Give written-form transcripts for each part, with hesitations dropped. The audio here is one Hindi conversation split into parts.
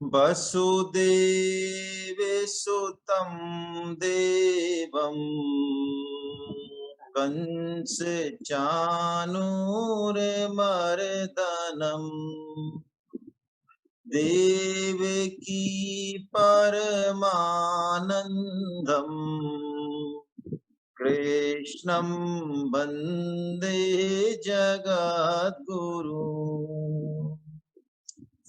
वसुदेवसुतं देवं कंसचाणूरमर्दनम् देवकी परमानन्दम् कृष्णं वन्दे जगद्गुरु।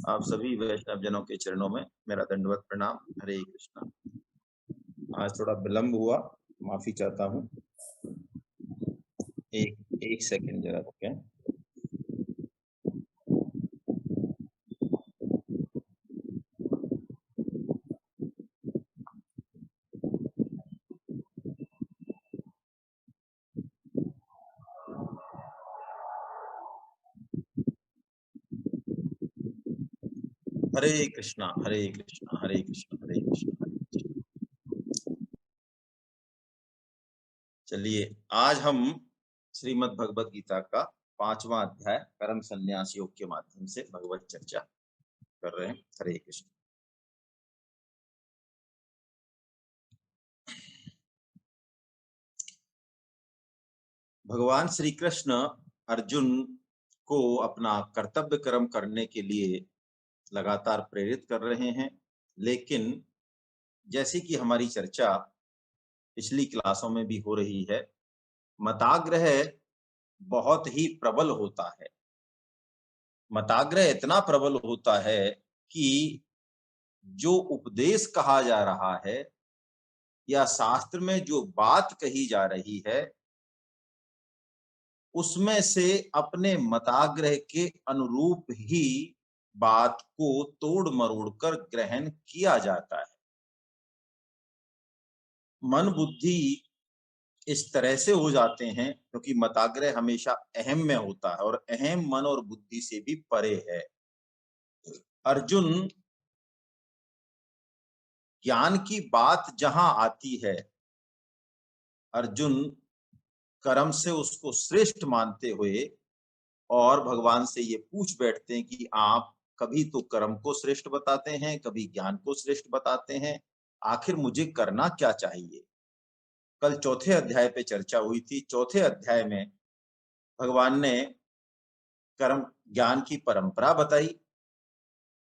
आप सभी वैष्णव जनों के चरणों में मेरा दंडवत प्रणाम। हरे कृष्णा। आज थोड़ा विलंब हुआ, माफी चाहता हूँ। एक सेकंड जरा रुकें। हरे कृष्णा हरे कृष्णा हरे कृष्णा हरे कृष्णा हरे कृष्णा। चलिए, आज हम श्रीमद् भगवद गीता का 5वां अध्याय कर्म संन्यास योग के माध्यम से भगवत चर्चा कर रहे हैं। हरे कृष्ण। भगवान श्री कृष्ण अर्जुन को अपना कर्तव्य कर्म करने के लिए लगातार प्रेरित कर रहे हैं, लेकिन जैसे कि हमारी चर्चा पिछली क्लासों में भी हो रही है, मताग्रह बहुत ही प्रबल होता है। मताग्रह इतना प्रबल होता है कि जो उपदेश कहा जा रहा है या शास्त्र में जो बात कही जा रही है, उसमें से अपने मताग्रह के अनुरूप ही बात को तोड़ मरोड़ कर ग्रहण किया जाता है। मन बुद्धि इस तरह से हो जाते हैं क्योंकि मताग्रह हमेशा अहम में होता है और अहम मन और बुद्धि से भी परे है। अर्जुन, ज्ञान की बात जहां आती है, अर्जुन कर्म से उसको श्रेष्ठ मानते हुए और भगवान से ये पूछ बैठते हैं कि आप कभी तो कर्म को श्रेष्ठ बताते हैं, कभी ज्ञान को श्रेष्ठ बताते हैं, आखिर मुझे करना क्या चाहिए। कल चौथे अध्याय पे चर्चा हुई थी। चौथे अध्याय में भगवान ने कर्म ज्ञान की परंपरा बताई,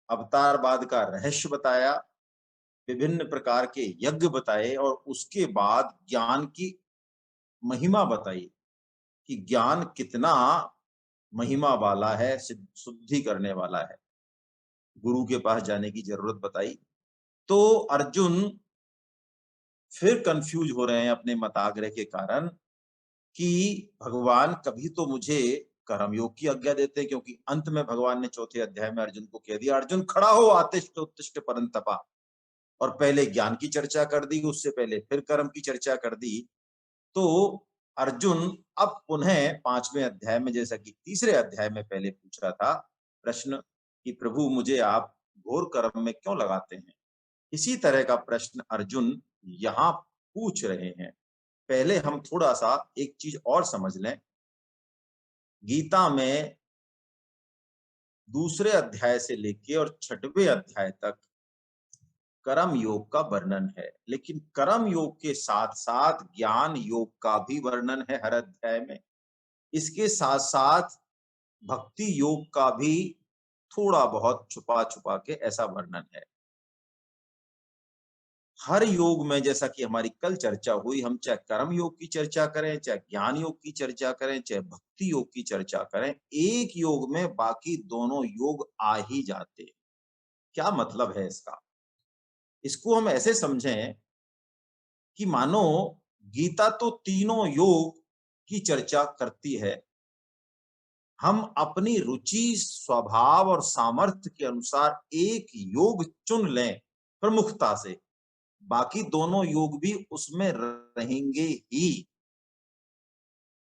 अवतारवाद का रहस्य बताया, विभिन्न प्रकार के यज्ञ बताए और उसके बाद ज्ञान की महिमा बताई कि ज्ञान कितना महिमा वाला है, शुद्धि करने वाला है, गुरु के पास जाने की जरूरत बताई। तो अर्जुन फिर कंफ्यूज हो रहे हैं अपने मताग्रह के कारण कि भगवान कभी तो मुझे कर्मयोग की आज्ञा देते, क्योंकि अंत में भगवान ने चौथे अध्याय में अर्जुन को कह दिया, अर्जुन खड़ा हो, आतिष्ठ उत्तिष्ठ परंतपा, और पहले ज्ञान की चर्चा कर दी, उससे पहले फिर कर्म की चर्चा कर दी। तो अर्जुन अब पुनः 5वें अध्याय में, जैसा कि तीसरे अध्याय में पहले पूछा था प्रश्न कि प्रभु मुझे आप घोर कर्म में क्यों लगाते हैं, इसी तरह का प्रश्न अर्जुन यहाँ पूछ रहे हैं। पहले हम थोड़ा सा एक चीज और समझ लें। गीता में दूसरे अध्याय से लेके और 6वें अध्याय तक कर्म योग का वर्णन है, लेकिन कर्म योग के साथ साथ ज्ञान योग का भी वर्णन है हर अध्याय में। इसके साथ साथ भक्ति योग का भी थोड़ा बहुत छुपा छुपा के ऐसा वर्णन है। हर योग में, जैसा कि हमारी कल चर्चा हुई, हम चाहे कर्म योग की चर्चा करें, चाहे ज्ञान योग की चर्चा करें, चाहे भक्ति योग की चर्चा करें, एक योग में बाकी दोनों योग आ ही जाते हैं। क्या मतलब है इसका? इसको हम ऐसे समझें कि मानो गीता तो तीनों योग की चर्चा करती है। हम अपनी रुचि, स्वभाव और सामर्थ्य के अनुसार एक योग चुन लें प्रमुखता से, बाकी दोनों योग भी उसमें रहेंगे ही।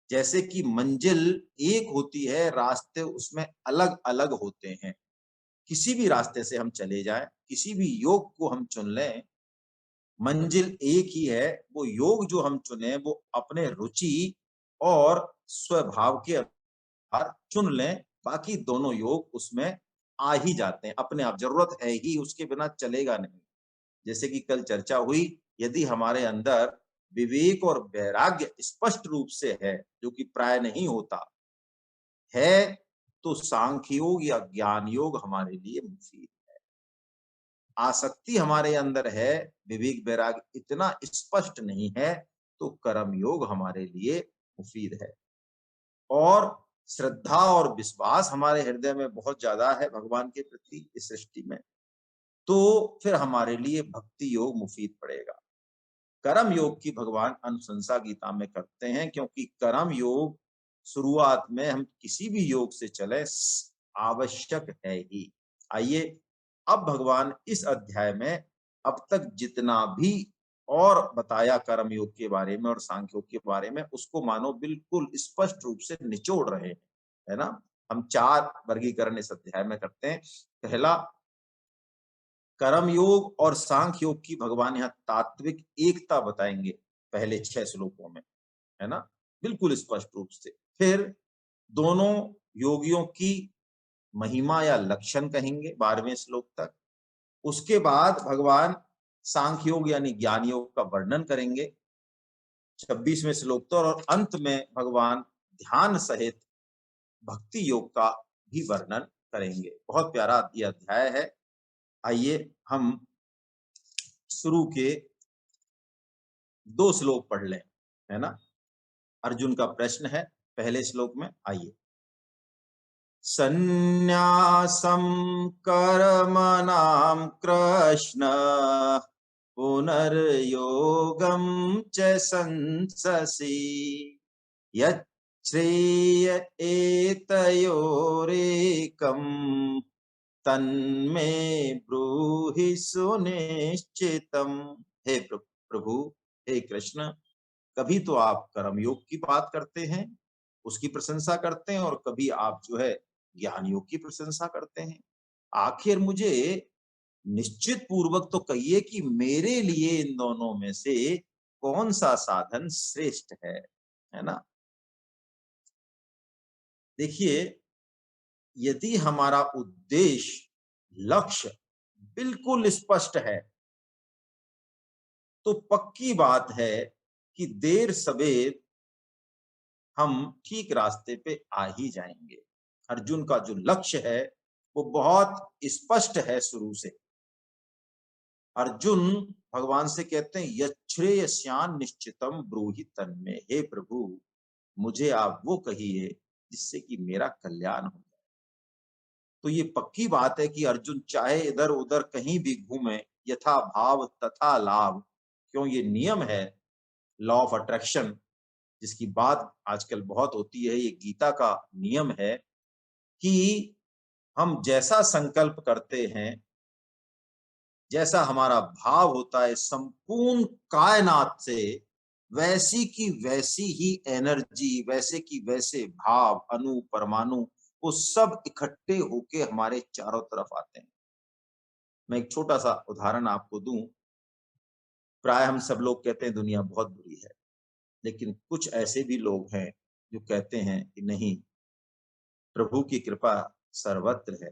जैसे कि मंजिल एक होती है, रास्ते उसमें अलग अलग होते हैं। किसी भी रास्ते से हम चले जाएं, किसी भी योग को हम चुन लें, मंजिल एक ही है। वो योग जो हम चुने वो अपने रुचि और स्वभाव के अनुसार चुन लें, बाकी दोनों योग उसमें आ ही जाते हैं अपने आप, जरूरत है ही, उसके बिना चलेगा नहीं। जैसे कि कल चर्चा हुई, यदि हमारे अंदर विवेक और वैराग्य स्पष्ट रूप से है, जो कि प्राय नहीं होता है, तो सांख्य योग या ज्ञान योग हमारे लिए मुफीद। आसक्ति हमारे अंदर है, विवेक वैराग्य इतना स्पष्ट नहीं है, तो कर्म योग हमारे लिए मुफीद है। और श्रद्धा और विश्वास हमारे हृदय में बहुत ज्यादा है भगवान के प्रति इस सृष्टि में, तो फिर हमारे लिए भक्ति योग मुफीद पड़ेगा। कर्म योग की भगवान अनुशंसा गीता में करते हैं, क्योंकि कर्म योग शुरुआत में हम किसी भी योग से चले आवश्यक है ही। आइए अब भगवान इस अध्याय में अब तक जितना भी और बताया कर्म योग के बारे में और सांख्य योग के बारे में, उसको मानो बिल्कुल स्पष्ट रूप से निचोड़ रहे हैं, है ना। हम 4 वर्गीकरण इस अध्याय में करते हैं। पहला, कर्म योग और सांख्य योग की भगवान यहाँ तात्विक एकता बताएंगे पहले 6 श्लोकों में, है ना, बिल्कुल स्पष्ट रूप से। फिर दोनों योगियों की महिमा या लक्षण कहेंगे 12वें श्लोक तक। उसके बाद भगवान सांख्य योग यानी ज्ञान योग का वर्णन करेंगे 26वें श्लोक तक, और अंत में भगवान ध्यान सहित भक्ति योग का भी वर्णन करेंगे। बहुत प्यारा यह अध्याय है। आइए हम शुरू के 2 श्लोक पढ़ लें, है ना। अर्जुन का प्रश्न है पहले श्लोक में, आइए। संन्यासं कर्मणां कृष्ण पुनर्योगं च संससि यच्छ्रेय एतयोरेकं तन्मे ब्रूहि सुनिश्चितम। हे प्रभु, हे कृष्ण, कभी तो आप कर्म योग की बात करते हैं, उसकी प्रशंसा करते हैं, और कभी आप जो है ज्ञान योग की प्रशंसा करते हैं। आखिर मुझे निश्चित पूर्वक तो कहिए कि मेरे लिए इन दोनों में से कौन सा साधन श्रेष्ठ है ना। देखिए, यदि हमारा उद्देश्य, लक्ष्य बिल्कुल स्पष्ट है, तो पक्की बात है कि देर सवेर हम ठीक रास्ते पे आ ही जाएंगे। अर्जुन का जो लक्ष्य है वो बहुत स्पष्ट है शुरू से। अर्जुन भगवान से कहते हैं, यच्छ्रेयस्यान निश्चितम ब्रूहि तन्मे। हे प्रभु, मुझे आप वो कहिए जिससे कि मेरा कल्याण हो जाए। तो ये पक्की बात है कि अर्जुन चाहे इधर उधर कहीं भी घूमे, यथा भाव तथा लाभ, क्यों ये नियम है, लॉ ऑफ अट्रैक्शन, जिसकी बात आजकल बहुत होती है, ये गीता का नियम है कि हम जैसा संकल्प करते हैं, जैसा हमारा भाव होता है संपूर्ण कायनात से, वैसी की वैसी ही एनर्जी, वैसे की वैसे भाव, अणु परमाणु, वो सब इकट्ठे होके हमारे चारों तरफ आते हैं। मैं एक छोटा सा उदाहरण आपको दूं। प्राय हम सब लोग कहते हैं दुनिया बहुत बुरी है, लेकिन कुछ ऐसे भी लोग हैं जो कहते हैं कि नहीं, प्रभु की कृपा सर्वत्र है,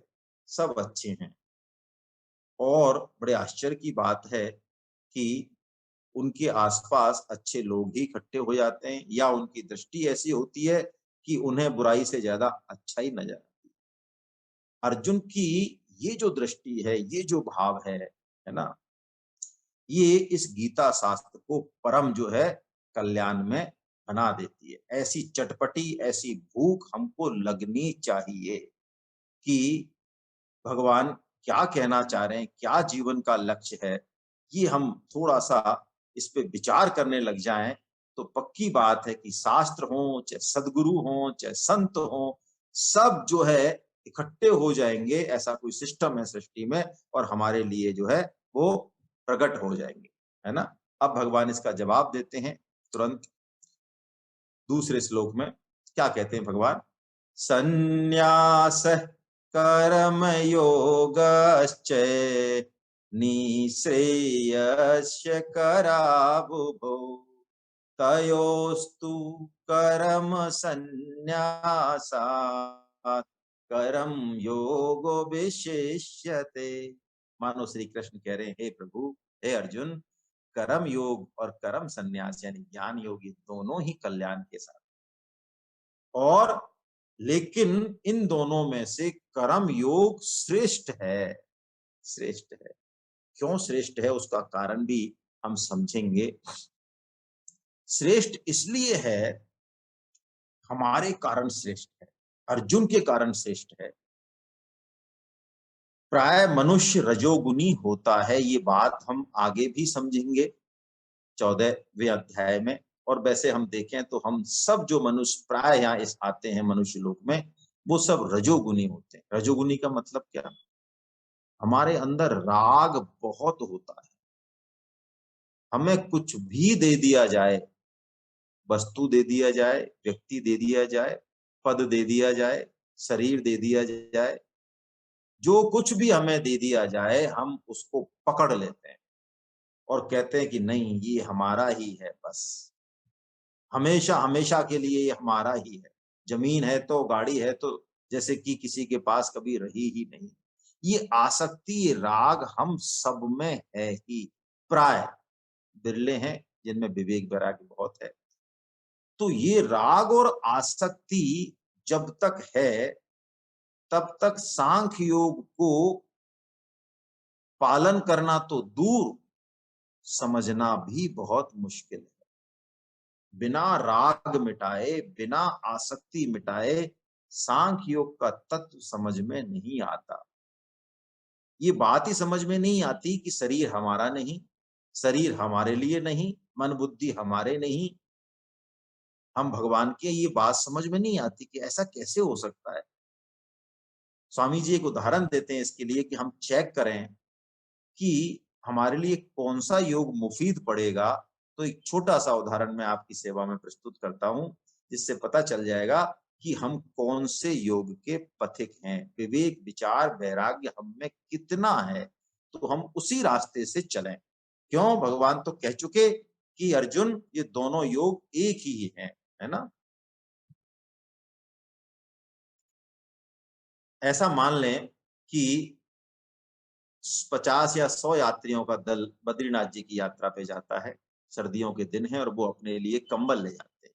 सब अच्छे हैं। और बड़े आश्चर्य की बात है कि उनके आसपास अच्छे लोग ही इकट्ठे हो जाते हैं, या उनकी दृष्टि ऐसी होती है कि उन्हें बुराई से ज्यादा अच्छा ही नजर आती है। अर्जुन की ये जो दृष्टि है, ये जो भाव है ना, ये इस गीता शास्त्र को परम जो है कल्याण में बना देती है। ऐसी चटपटी, ऐसी भूख हमको लगनी चाहिए कि भगवान क्या कहना चाह रहे हैं, क्या जीवन का लक्ष्य है, ये हम थोड़ा सा इस पे विचार करने लग जाएं, तो पक्की बात है कि शास्त्र हो, चाहे सदगुरु हो, चाहे संत हो, सब जो है इकट्ठे हो जाएंगे। ऐसा कोई सिस्टम है सृष्टि में, और हमारे लिए जो है वो प्रकट हो जाएंगे, है ना। अब भगवान इसका जवाब देते हैं तुरंत दूसरे श्लोक में। क्या कहते हैं भगवान? संन्यास कर्म योगश्च निःश्रेयस्य करावुभौ तयोस्तु कर्म संन्यासात् कर्म योगो विशेष्यते। मानो श्री कृष्ण कह रहे हैं, हे प्रभु, हे अर्जुन, कर्म योग और कर्म संन्यास यानी ज्ञान योग, ये दोनों ही कल्याण के साथ, और लेकिन इन दोनों में से कर्म योग श्रेष्ठ है, श्रेष्ठ है। क्यों श्रेष्ठ है उसका कारण भी हम समझेंगे। श्रेष्ठ इसलिए है, हमारे कारण श्रेष्ठ है, अर्जुन के कारण श्रेष्ठ है। प्राय मनुष्य रजोगुनी होता है, ये बात हम आगे भी समझेंगे 14वें अध्याय में। और वैसे हम देखें तो हम सब जो मनुष्य प्राय यहाँ इस आते हैं मनुष्य लोक में, वो सब रजोगुनी होते हैं। रजोगुनी का मतलब क्या? हमारे अंदर राग बहुत होता है। हमें कुछ भी दे दिया जाए, वस्तु दे दिया जाए, व्यक्ति दे दिया जाए, पद दे दिया जाए, शरीर दे दिया जाए, जो कुछ भी हमें दे दिया जाए, हम उसको पकड़ लेते हैं और कहते हैं कि नहीं, ये हमारा ही है, बस हमेशा हमेशा के लिए ये हमारा ही है। जमीन है तो, गाड़ी है तो, जैसे कि किसी के पास कभी रही ही नहीं। ये आसक्ति, ये राग हम सब में है ही। प्राय बिरले हैं जिनमें विवेक वैराग्य बहुत है। तो ये राग और आसक्ति जब तक है, तब तक सांख्य योग को पालन करना तो दूर, समझना भी बहुत मुश्किल है। बिना राग मिटाए, बिना आसक्ति मिटाए सांख्य योग का तत्व समझ में नहीं आता। ये बात ही समझ में नहीं आती कि शरीर हमारा नहीं, शरीर हमारे लिए नहीं, मन बुद्धि हमारे नहीं, हम भगवान के। ये बात समझ में नहीं आती कि ऐसा कैसे हो सकता है। स्वामी जी एक उदाहरण देते हैं इसके लिए कि हम चेक करें कि हमारे लिए कौन सा योग मुफीद पड़ेगा। तो एक छोटा सा उदाहरण मैं आपकी सेवा में प्रस्तुत करता हूं, जिससे पता चल जाएगा कि हम कौन से योग के पथिक हैं। विवेक विचार वैराग्य हम में कितना है, तो हम उसी रास्ते से चलें। क्यों? भगवान तो कह चुके कि अर्जुन, ये दोनों योग एक ही हैं, है ना। ऐसा मान लें कि 50 या 100 यात्रियों का दल बद्रीनाथ जी की यात्रा पे जाता है। सर्दियों के दिन है और वो अपने लिए कंबल ले जाते हैं।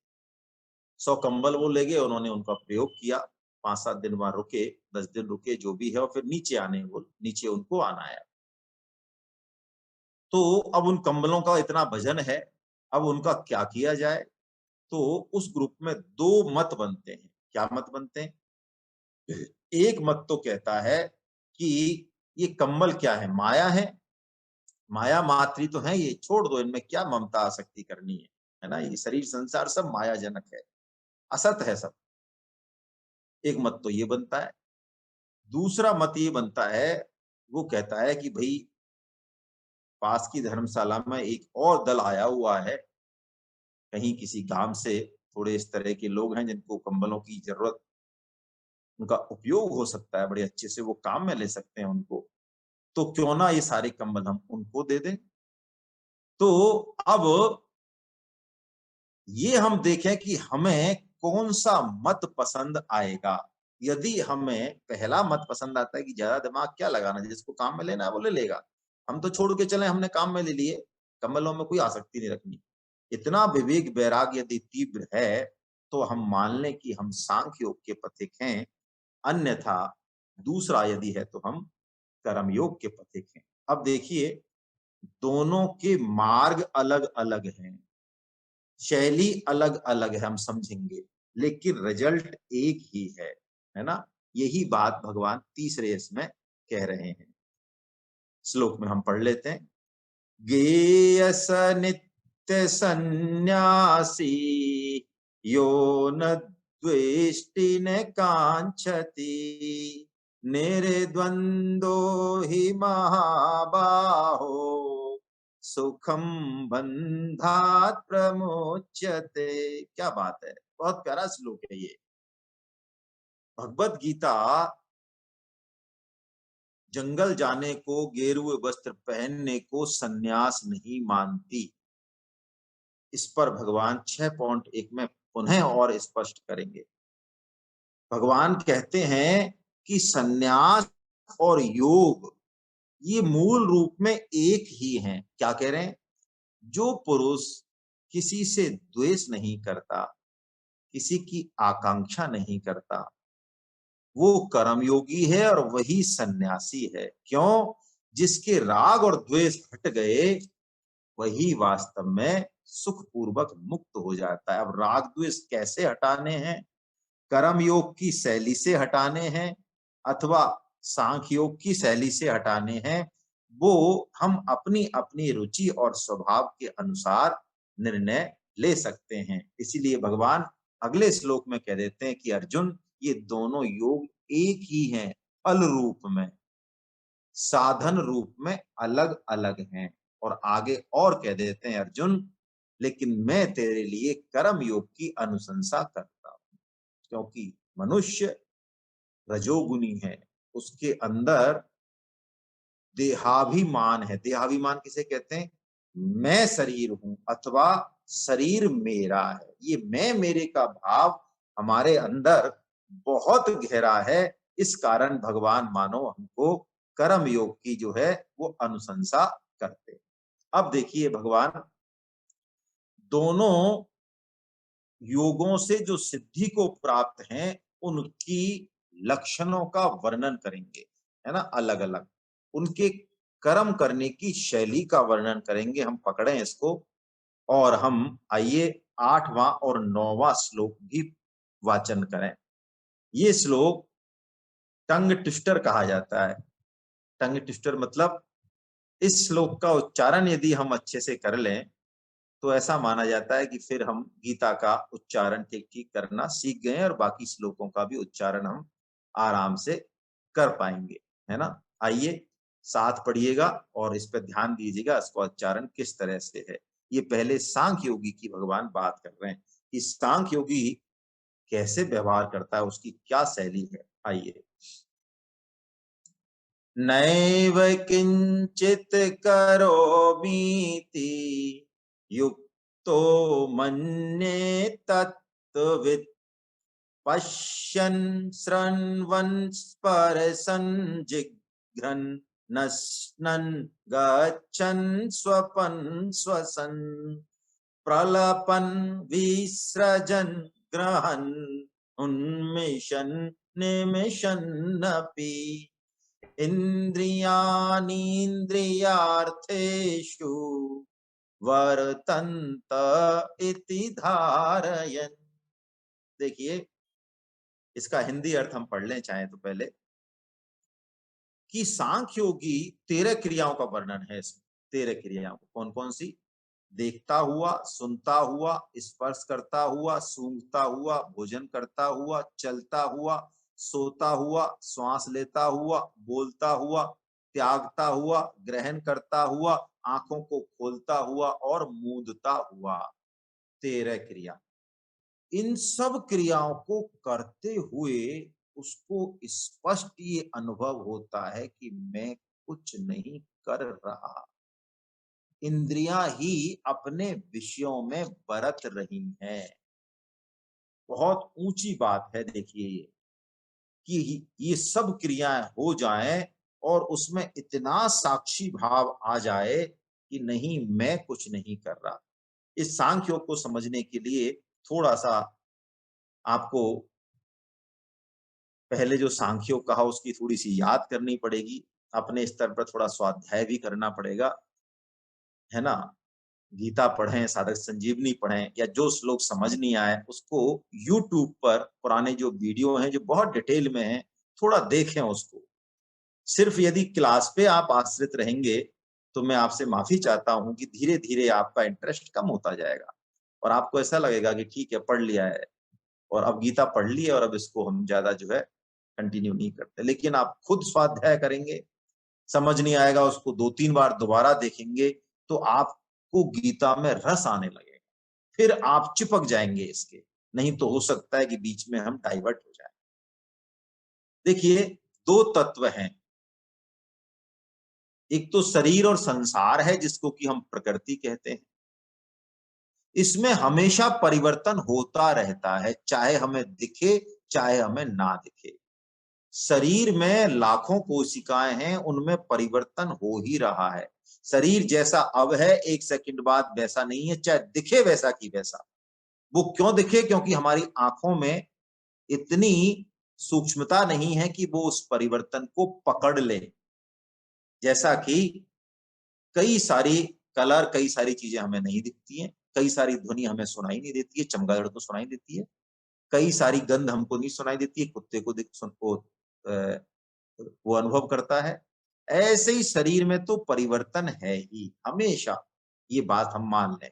100 कंबल वो ले गए, उन्होंने उनका प्रयोग किया। 5-7 दिन वहां रुके, 10 दिन रुके, जो भी है, और फिर नीचे उनको आना है। तो अब उन कंबलों का इतना वजन है, अब उनका क्या किया जाए। तो उस ग्रुप में 2 मत बनते हैं। क्या मत बनते हैं? एक मत तो कहता है कि ये कंबल क्या है, माया है, माया मात्री तो है, ये छोड़ दो, इनमें क्या ममता आसक्ति करनी है ना। ये शरीर संसार सब मायाजनक है, असत है सब। एक मत तो ये बनता है। दूसरा मत ये बनता है, वो कहता है कि भाई, पास की धर्मशाला में एक और दल आया हुआ है, कहीं किसी गांव से। थोड़े इस तरह के लोग हैं जिनको कंबलों की जरूरत, उनका उपयोग हो सकता है, बड़े अच्छे से वो काम में ले सकते हैं उनको। तो क्यों ना ये सारे कंबल हम उनको दे दें। तो अब ये हम देखें कि हमें कौन सा मत पसंद आएगा। यदि हमें पहला मत पसंद आता है कि ज्यादा दिमाग क्या लगाना, जिसको काम में लेना है वो ले लेगा, हम तो छोड़ के चले, हमने काम में ले लिए, कमलों में कोई आसक्ति नहीं रखनी। इतना विवेक वैराग्य यदि तीव्र है, तो हम मान लें कि हम सांख्य योग के पथिक हैं। अन्यथा दूसरा यदि है तो हम कर्म योग के पथिक हैं। अब देखिए, दोनों के मार्ग अलग अलग हैं, शैली अलग अलग है, हम समझेंगे, लेकिन रिजल्ट एक ही है ना। यही बात भगवान तीसरे इसमें कह रहे हैं। श्लोक में हम पढ़ लेते हैं। गेय स नित्य सन्यासी, यो न द्वेष्टि न कांक्षति, निर्द्वंदो हि महाबाहो, सुखम बंधात प्रमोच्यते। क्या बात है, बहुत प्यारा श्लोक है ये। भगवत गीता जंगल जाने को, गेरुए वस्त्र पहनने को सन्यास नहीं मानती। इस पर भगवान 6.1 में पुनः और स्पष्ट करेंगे। भगवान कहते हैं कि सन्यास और योग ये मूल रूप में एक ही हैं। क्या कह रहे हैं? जो पुरुष किसी से द्वेष नहीं करता, किसी की आकांक्षा नहीं करता, वो कर्मयोगी है और वही सन्यासी है। क्यों? जिसके राग और द्वेष हट गए, वही वास्तव में सुख पूर्वक मुक्त हो जाता है। अब राग द्वेष कैसे हटाने हैं? कर्म योग की शैली से हटाने हैं अथवा सांख्य योग की शैली से हटाने हैं, वो हम अपनी अपनी रुचि और स्वभाव के अनुसार निर्णय ले सकते हैं। इसीलिए भगवान अगले श्लोक में कह देते हैं कि अर्जुन, ये दोनों योग एक ही हैं, फल रूप में, साधन रूप में अलग अलग हैं। और आगे और कह देते हैं, अर्जुन लेकिन मैं तेरे लिए कर्म योग की अनुशंसा करता हूं, क्योंकि मनुष्य रजोगुनी है, उसके अंदर देहाभिमान है। देहाभिमान किसे कहते हैं? मैं शरीर हूं अथवा शरीर मेरा है। ये मैं मेरे का भाव हमारे अंदर बहुत गहरा है। इस कारण भगवान मानो हमको कर्म योग की जो है वो अनुशंसा करते हैं। अब देखिए, भगवान दोनों योगों से जो सिद्धि को प्राप्त हैं, उनकी लक्षणों का वर्णन करेंगे, है ना, अलग अलग। उनके कर्म करने की शैली का वर्णन करेंगे। हम पकड़े इसको और हम आइए 8वां और 9वां श्लोक भी वाचन करें। ये श्लोक टंग ट्विस्टर कहा जाता है। टंग ट्विस्टर मतलब इस श्लोक का उच्चारण यदि हम अच्छे से कर लें तो ऐसा माना जाता है कि फिर हम गीता का उच्चारण ठीक ठीक करना सीख गए और बाकी श्लोकों का भी उच्चारण हम आराम से कर पाएंगे, है ना। आइए साथ पढ़िएगा और इस पर ध्यान दीजिएगा, इसका उच्चारण किस तरह से है। ये पहले सांख्य योगी की भगवान बात कर रहे हैं कि सांख्य योगी कैसे व्यवहार करता है, उसकी क्या शैली है। आइए, नैव किंचित करोमीति युक्तो मन्ये तत्त्ववित् पश्यन् शृण्वन् स्परशन् जिघ्रन् नश्नन् गच्छन् स्वपन् श्वसन् प्रलपन् विसृजन् ग्रहन् उन्मिषन् निमिषन्नपि इन्द्रियाणीन्द्रियार्थेषु वर्तन्त इति धारयन्। देखिए, इसका हिंदी अर्थ हम पढ़ लें चाहे तो पहले, कि सांख्य योगी 13 क्रियाओं का वर्णन है इसमें। 13 क्रियाओं, कौन कौन सी? देखता हुआ, सुनता हुआ, स्पर्श करता हुआ, सूंघता हुआ, भोजन करता हुआ, चलता हुआ, सोता हुआ, श्वास लेता हुआ, बोलता हुआ, त्यागता हुआ, ग्रहण करता हुआ, आंखों को खोलता हुआ और मूंदता हुआ। 13 क्रिया। इन सब क्रियाओं को करते हुए उसको स्पष्ट ये अनुभव होता है कि मैं कुछ नहीं कर रहा, इंद्रियां ही अपने विषयों में बरत रही हैं। बहुत ऊंची बात है, देखिए ये, कि ये सब क्रियाएं हो जाएं और उसमें इतना साक्षी भाव आ जाए कि नहीं, मैं कुछ नहीं कर रहा। इस सांख्य योग को समझने के लिए थोड़ा सा आपको पहले जो सांख्य योग कहा उसकी थोड़ी सी याद करनी पड़ेगी, अपने स्तर पर थोड़ा स्वाध्याय भी करना पड़ेगा, है ना। गीता पढ़ें, साधक संजीवनी पढ़ें, या जो श्लोक समझ नहीं आए उसको यूट्यूब पर पुराने जो वीडियो हैं जो बहुत डिटेल में हैं, थोड़ा देखें उसको। सिर्फ यदि क्लास पे आप आश्रित रहेंगे तो मैं आपसे माफी चाहता हूं कि धीरे धीरे आपका इंटरेस्ट कम होता जाएगा और आपको ऐसा लगेगा कि ठीक है, पढ़ लिया है और अब गीता पढ़ ली है और अब इसको हम ज्यादा जो है कंटिन्यू नहीं करते। लेकिन आप खुद स्वाध्याय करेंगे, समझ नहीं आएगा उसको 2-3 बार दोबारा देखेंगे तो आपको गीता में रस आने लगेगा, फिर आप चिपक जाएंगे इसके। नहीं तो हो सकता है कि बीच में हम डाइवर्ट हो जाए। देखिए, 2 तत्व हैं, एक तो शरीर और संसार है जिसको कि हम प्रकृति कहते हैं। इसमें हमेशा परिवर्तन होता रहता है, चाहे हमें दिखे चाहे हमें ना दिखे। शरीर में लाखों कोशिकाएं हैं, उनमें परिवर्तन हो ही रहा है। शरीर जैसा अब है, 1 सेकंड बाद वैसा नहीं है, चाहे दिखे वैसा की वैसा। वो क्यों दिखे? क्योंकि हमारी आंखों में इतनी सूक्ष्मता नहीं है कि वो उस परिवर्तन को पकड़ ले। जैसा कि कई सारी कलर, कई सारी चीजें हमें नहीं दिखती हैं, कई सारी ध्वनि हमें सुनाई नहीं देती है, चमगादड़ को सुनाई देती है, कई सारी गंध हमको नहीं सुनाई देती है, कुत्ते को वो अनुभव करता है। ऐसे ही शरीर में तो परिवर्तन है ही हमेशा, ये बात हम मान लें।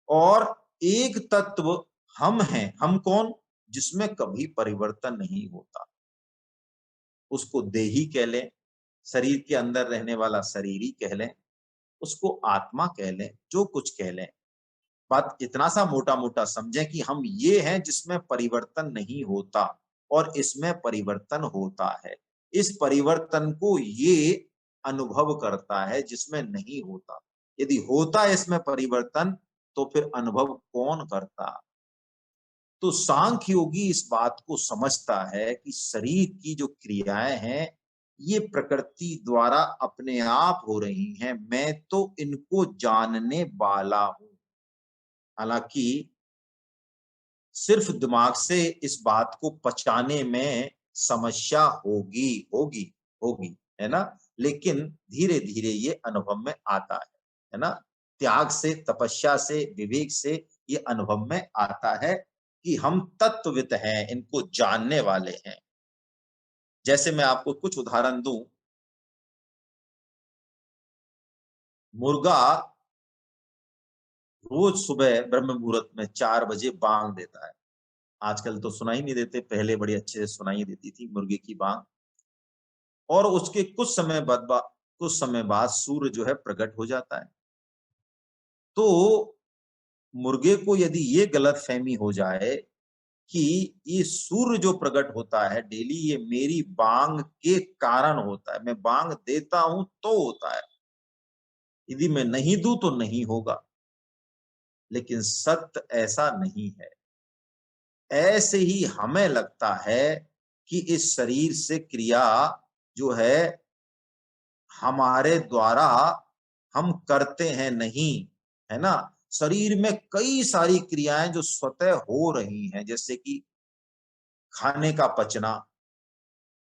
और एक तत्व हम हैं, हम कौन? जिसमें कभी परिवर्तन नहीं होता। उसको देही कह लें, शरीर के अंदर रहने वाला शरीर ही कह लें, उसको आत्मा कह लें, जो कुछ कह लें। बात इतना सा मोटा-मोटा समझें कि हम ये हैं जिसमें परिवर्तन नहीं होता और इसमें परिवर्तन होता है। इस परिवर्तन को ये अनुभव करता है जिसमें नहीं होता। यदि होता है इसमें परिवर्तन, तो फिर अनुभव कौन करता? तो सांख्य योगी इस बात को समझता है कि शरीर की जो क्रियाएं हैं, ये प्रकृति द्वारा अपने आप हो रही हैं। मैं तो इनको जानने वाला हूं। हालांकि सिर्फ दिमाग से इस बात को पचाने में समस्या होगी, होगी, होगी, है ना? लेकिन धीरे-धीरे ये अनुभव में आता है ना? त्याग से, तपस्या से, विवेक से ये अनुभव में आता है कि हम तत्वविद हैं, इनको जानने वाले हैं। जैसे मैं आपको कुछ उदाहरण दूं, मुर्गा रोज सुबह ब्रह्म मुहूर्त में 4 बजे बांग देता है। आजकल तो सुनाई नहीं देते, पहले बड़ी अच्छे से सुनाई देती थी मुर्गे की बांग। और उसके कुछ समय बाद सूर्य जो है प्रकट हो जाता है। तो मुर्गे को यदि ये गलतफहमी हो जाए कि ये सूर्य जो प्रकट होता है डेली, ये मेरी बांग के कारण होता है, मैं बांग देता हूं तो होता है, यदि मैं नहीं दूं तो नहीं होगा। लेकिन सत्य ऐसा नहीं है। ऐसे ही हमें लगता है कि इस शरीर से क्रिया जो है हमारे द्वारा हम करते हैं, नहीं, है ना? शरीर में कई सारी क्रियाएं जो स्वतः हो रही हैं, जैसे कि खाने का पचना,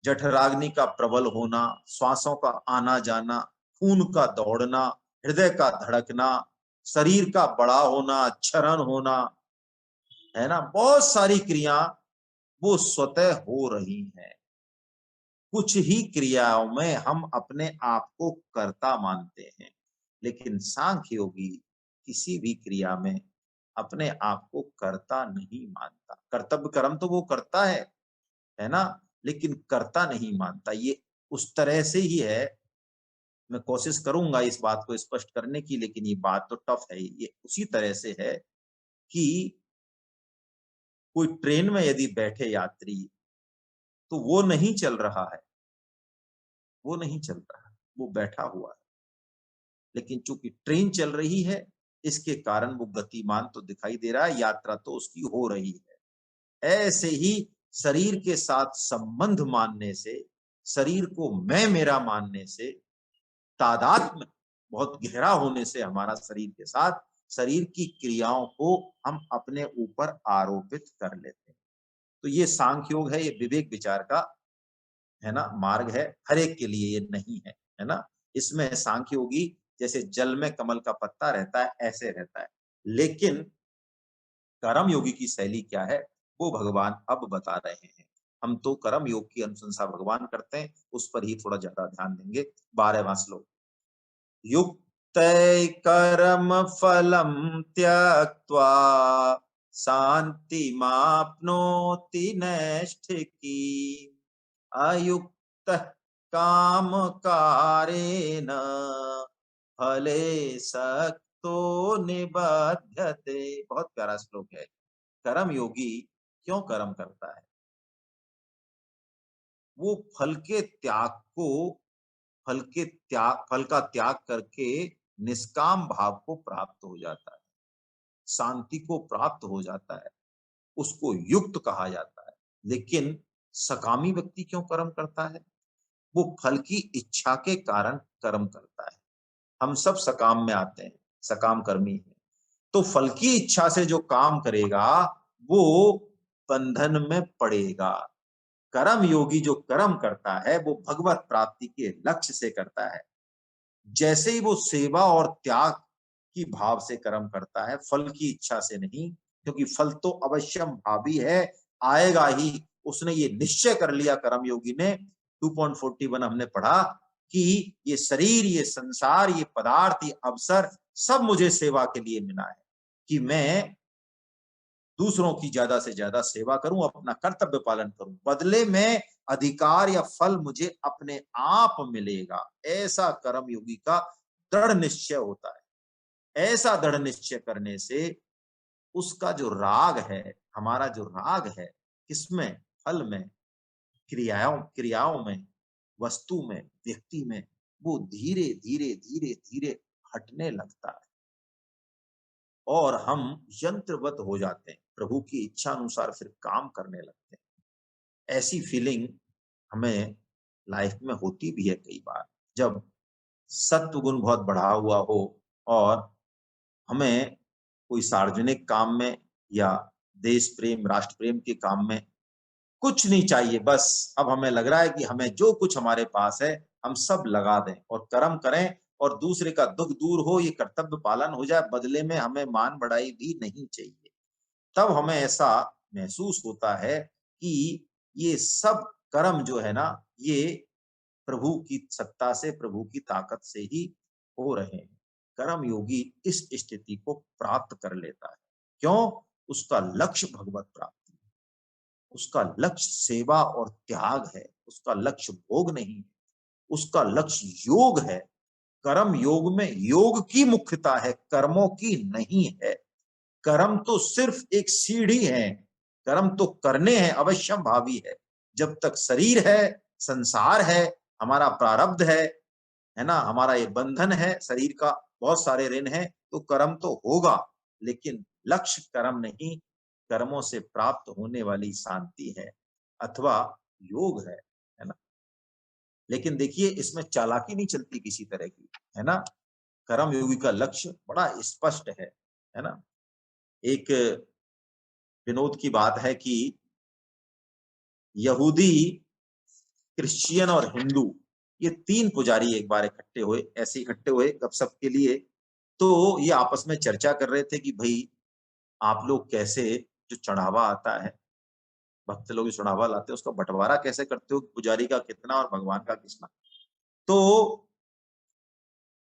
जठराग्नि का प्रबल होना, श्वासों का आना जाना, खून का दौड़ना, हृदय का धड़कना, शरीर का बड़ा होना, क्षरण होना, है ना? बहुत सारी क्रिया वो स्वतः हो रही हैं। कुछ ही क्रियाओं में हम अपने आप को कर्ता मानते हैं, लेकिन सांख्य योगी किसी भी क्रिया में अपने आप को कर्ता नहीं मानता। कर्तव्य कर्म तो वो करता है ना? लेकिन कर्ता नहीं मानता। ये उस तरह से ही है, मैं कोशिश करूंगा इस बात को स्पष्ट करने की, लेकिन ये बात तो टफ है। ये उसी तरह से है कि कोई ट्रेन में यदि बैठे यात्री, तो वो नहीं चल रहा है, वो नहीं चल रहा है, वो बैठा हुआ है। लेकिन चूंकि ट्रेन चल रही है, इसके कारण वो गतिमान तो दिखाई दे रहा है, यात्रा तो उसकी हो रही है। ऐसे ही शरीर के साथ संबंध मानने से, शरीर को मैं मेरा मानने से, तादात्म्य बहुत गहरा होने से हमारा शरीर के साथ, शरीर की क्रियाओं को हम अपने ऊपर आरोपित कर लेते हैं। तो ये सांख्य योग है, ये विवेक विचार का, है ना, मार्ग है। हर एक के लिए ये नहीं है ना? इसमें सांख्य योगी जैसे जल में कमल का पत्ता रहता है, ऐसे रहता है। लेकिन कर्म योगी की शैली क्या है, वो भगवान अब बता रहे हैं। हम तो कर्म योग की अनुशंसा भगवान करते हैं, उस पर ही थोड़ा ज्यादा ध्यान देंगे। 12वां श्लोक। युक्तै कर्म फलं त्यक्त्वा शान्तिमाप्नोति नैष्ठिकीम्। अयुक्तः कामकारेण फले सक्तो निबध्यते। बहुत प्यारा श्लोक है। कर्म योगी क्यों कर्म करता है? वो फल का त्याग करके निष्काम भाव को प्राप्त हो जाता है, शांति को प्राप्त हो जाता है, उसको युक्त कहा जाता है। लेकिन सकामी व्यक्ति क्यों कर्म करता है? वो फल की इच्छा के कारण कर्म करता है। हम सब सकाम में आते हैं, सकाम कर्मी हैं। तो फल की इच्छा से जो काम करेगा, वो बंधन में पड़ेगा। कर्म योगी जो कर्म करता है, वो भगवत प्राप्ति के लक्ष्य से करता है। जैसे ही वो सेवा और त्याग की भाव से कर्म करता है, फल की इच्छा से नहीं, क्योंकि फल तो अवश्यम भावी है, आएगा ही। उसने ये निश्चय कर लिया कर्मयोगी ने, 2.41 हमने पढ़ा कि ये शरीर, ये संसार, ये पदार्थ, ये अवसर सब मुझे सेवा के लिए मिला है, कि मैं दूसरों की ज्यादा से ज्यादा सेवा करूं, अपना कर्तव्य पालन करूं, बदले में अधिकार या फल मुझे अपने आप मिलेगा। ऐसा कर्मयोगी का दृढ़ निश्चय होता है। ऐसा दृढ़ निश्चय करने से उसका जो राग है, हमारा जो राग है, किसमें? फल में, क्रियाओं क्रियाओं में, वस्तु में, व्यक्ति में, वो धीरे धीरे धीरे धीरे हटने लगता है और हम यंत्रवत हो जाते हैं, प्रभु की इच्छा अनुसार फिर काम करने लगते हैं। ऐसी फीलिंग हमें लाइफ में होती भी है कई बार, जब सत्व गुण बहुत बढ़ा हुआ हो और हमें कोई सार्वजनिक काम में या देश प्रेम, राष्ट्र प्रेम के काम में कुछ नहीं चाहिए, बस अब हमें लग रहा है कि हमें जो कुछ हमारे पास है हम सब लगा दें और कर्म करें और दूसरे का दुख दूर हो, ये कर्तव्य पालन हो जाए, बदले में हमें मान बढ़ाई भी नहीं चाहिए। तब हमें ऐसा महसूस होता है कि ये सब कर्म जो है ना, ये प्रभु की सत्ता से, प्रभु की ताकत से ही हो रहे हैं। कर्म योगी इस स्थिति को प्राप्त कर लेता है। क्यों? उसका लक्ष्य भगवत प्राप्ति है, उसका लक्ष्य सेवा और त्याग है, उसका लक्ष्य भोग नहीं है, उसका लक्ष्य योग है। कर्म योग में योग की मुख्यता है, कर्मों की नहीं है। कर्म तो सिर्फ एक सीढ़ी है, कर्म तो करने हैं, अवश्यम भावी है। जब तक शरीर है, संसार है, हमारा प्रारब्ध है ना, हमारा ये बंधन है शरीर का, बहुत सारे ऋण हैं, तो कर्म तो होगा, लेकिन लक्ष्य कर्म नहीं, कर्मों से प्राप्त होने वाली शांति है अथवा योग है ना। लेकिन देखिए, इसमें चालाकी नहीं चलती किसी तरह की, है ना। कर्म योगी का लक्ष्य बड़ा स्पष्ट है ना। एक विनोद की बात है कि यहूदी, क्रिश्चियन और हिंदू, ये तीन पुजारी एक बार इकट्ठे हुए, ऐसे इकट्ठे हुए गपशप के लिए। तो ये आपस में चर्चा कर रहे थे कि भाई, आप लोग कैसे, जो चढ़ावा आता है, भक्त लोग जो चढ़ावा लाते हैं, उसका बंटवारा कैसे करते हो, पुजारी का कितना और भगवान का कितना। तो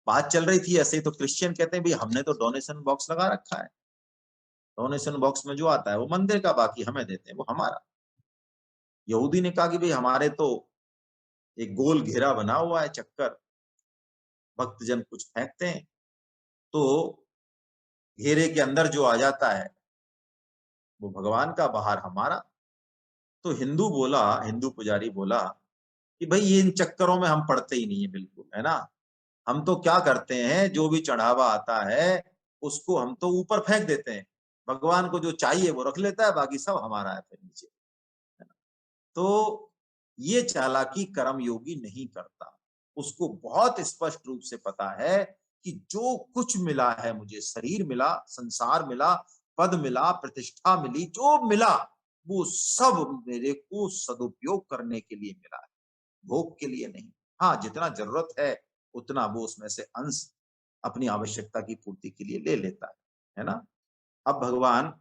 बात चल रही थी ऐसे, तो क्रिश्चियन कहते हैं भाई, हमने तो डोनेशन बॉक्स लगा रखा है, डोनेशन बॉक्स में जो आता है वो मंदिर का, बाकी हमें देते हैं वो हमारा। यहूदी ने कहा कि भाई, हमारे तो एक गोल घेरा बना हुआ है, चक्कर, भक्तजन कुछ फेंकते हैं तो घेरे के अंदर जो आ जाता है वो भगवान का, बाहर हमारा। तो हिंदू बोला, हिंदू पुजारी बोला कि भाई, ये इन चक्करों में हम पड़ते ही नहीं है बिल्कुल, है ना। हम तो क्या करते हैं, जो भी चढ़ावा आता है उसको हम तो ऊपर फेंक देते हैं, भगवान को जो चाहिए वो रख लेता है, बाकी सब हमारा है फिर नीचे, है ना। तो ये चालाकी कर्म योगी नहीं करता। उसको बहुत स्पष्ट रूप से पता है कि जो कुछ मिला है मुझे, शरीर मिला, संसार मिला, पद मिला, प्रतिष्ठा मिली, जो मिला वो सब मेरे को सदुपयोग करने के लिए मिला है, भोग के लिए नहीं। हाँ, जितना जरूरत है उतना वो उसमें से अंश अपनी आवश्यकता की पूर्ति के लिए ले लेता है ना। अब भगवान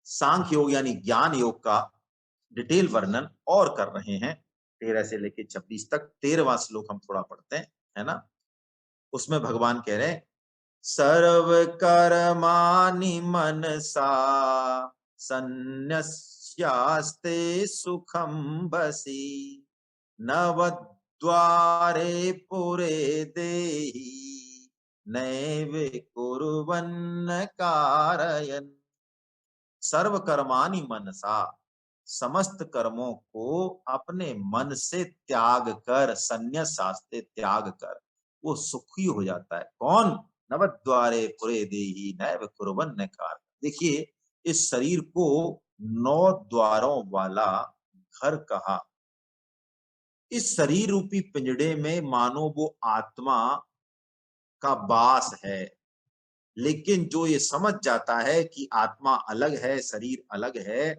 सांख्य योग यानी ज्ञान योग का डिटेल वर्णन और कर रहे हैं, 13 से लेके 26 तक। 13वां श्लोक हम थोड़ा पढ़ते हैं, है ना। उसमें भगवान कह रहे हैं, सर्व कर्माणि मनसा सन्न्यस्यास्ते सुखम बसी नवद्वारे पुरे देहि नैव कुर्वन्न कारयन्। सर्व कर्माणि मनसा, समस्त कर्मों को अपने मन से त्याग कर, संन्यास शास्त्रे त्याग कर वो सुखी हो जाता है। कौन? नवद्वारे पुरे देहि नैव कुर्वन्न कारयन्। देखिए, इस शरीर को 9 द्वारों वाला घर कहा। इस शरीर रूपी पिंजड़े में मानो वो आत्मा का वास है, लेकिन जो ये समझ जाता है कि आत्मा अलग है, शरीर अलग है,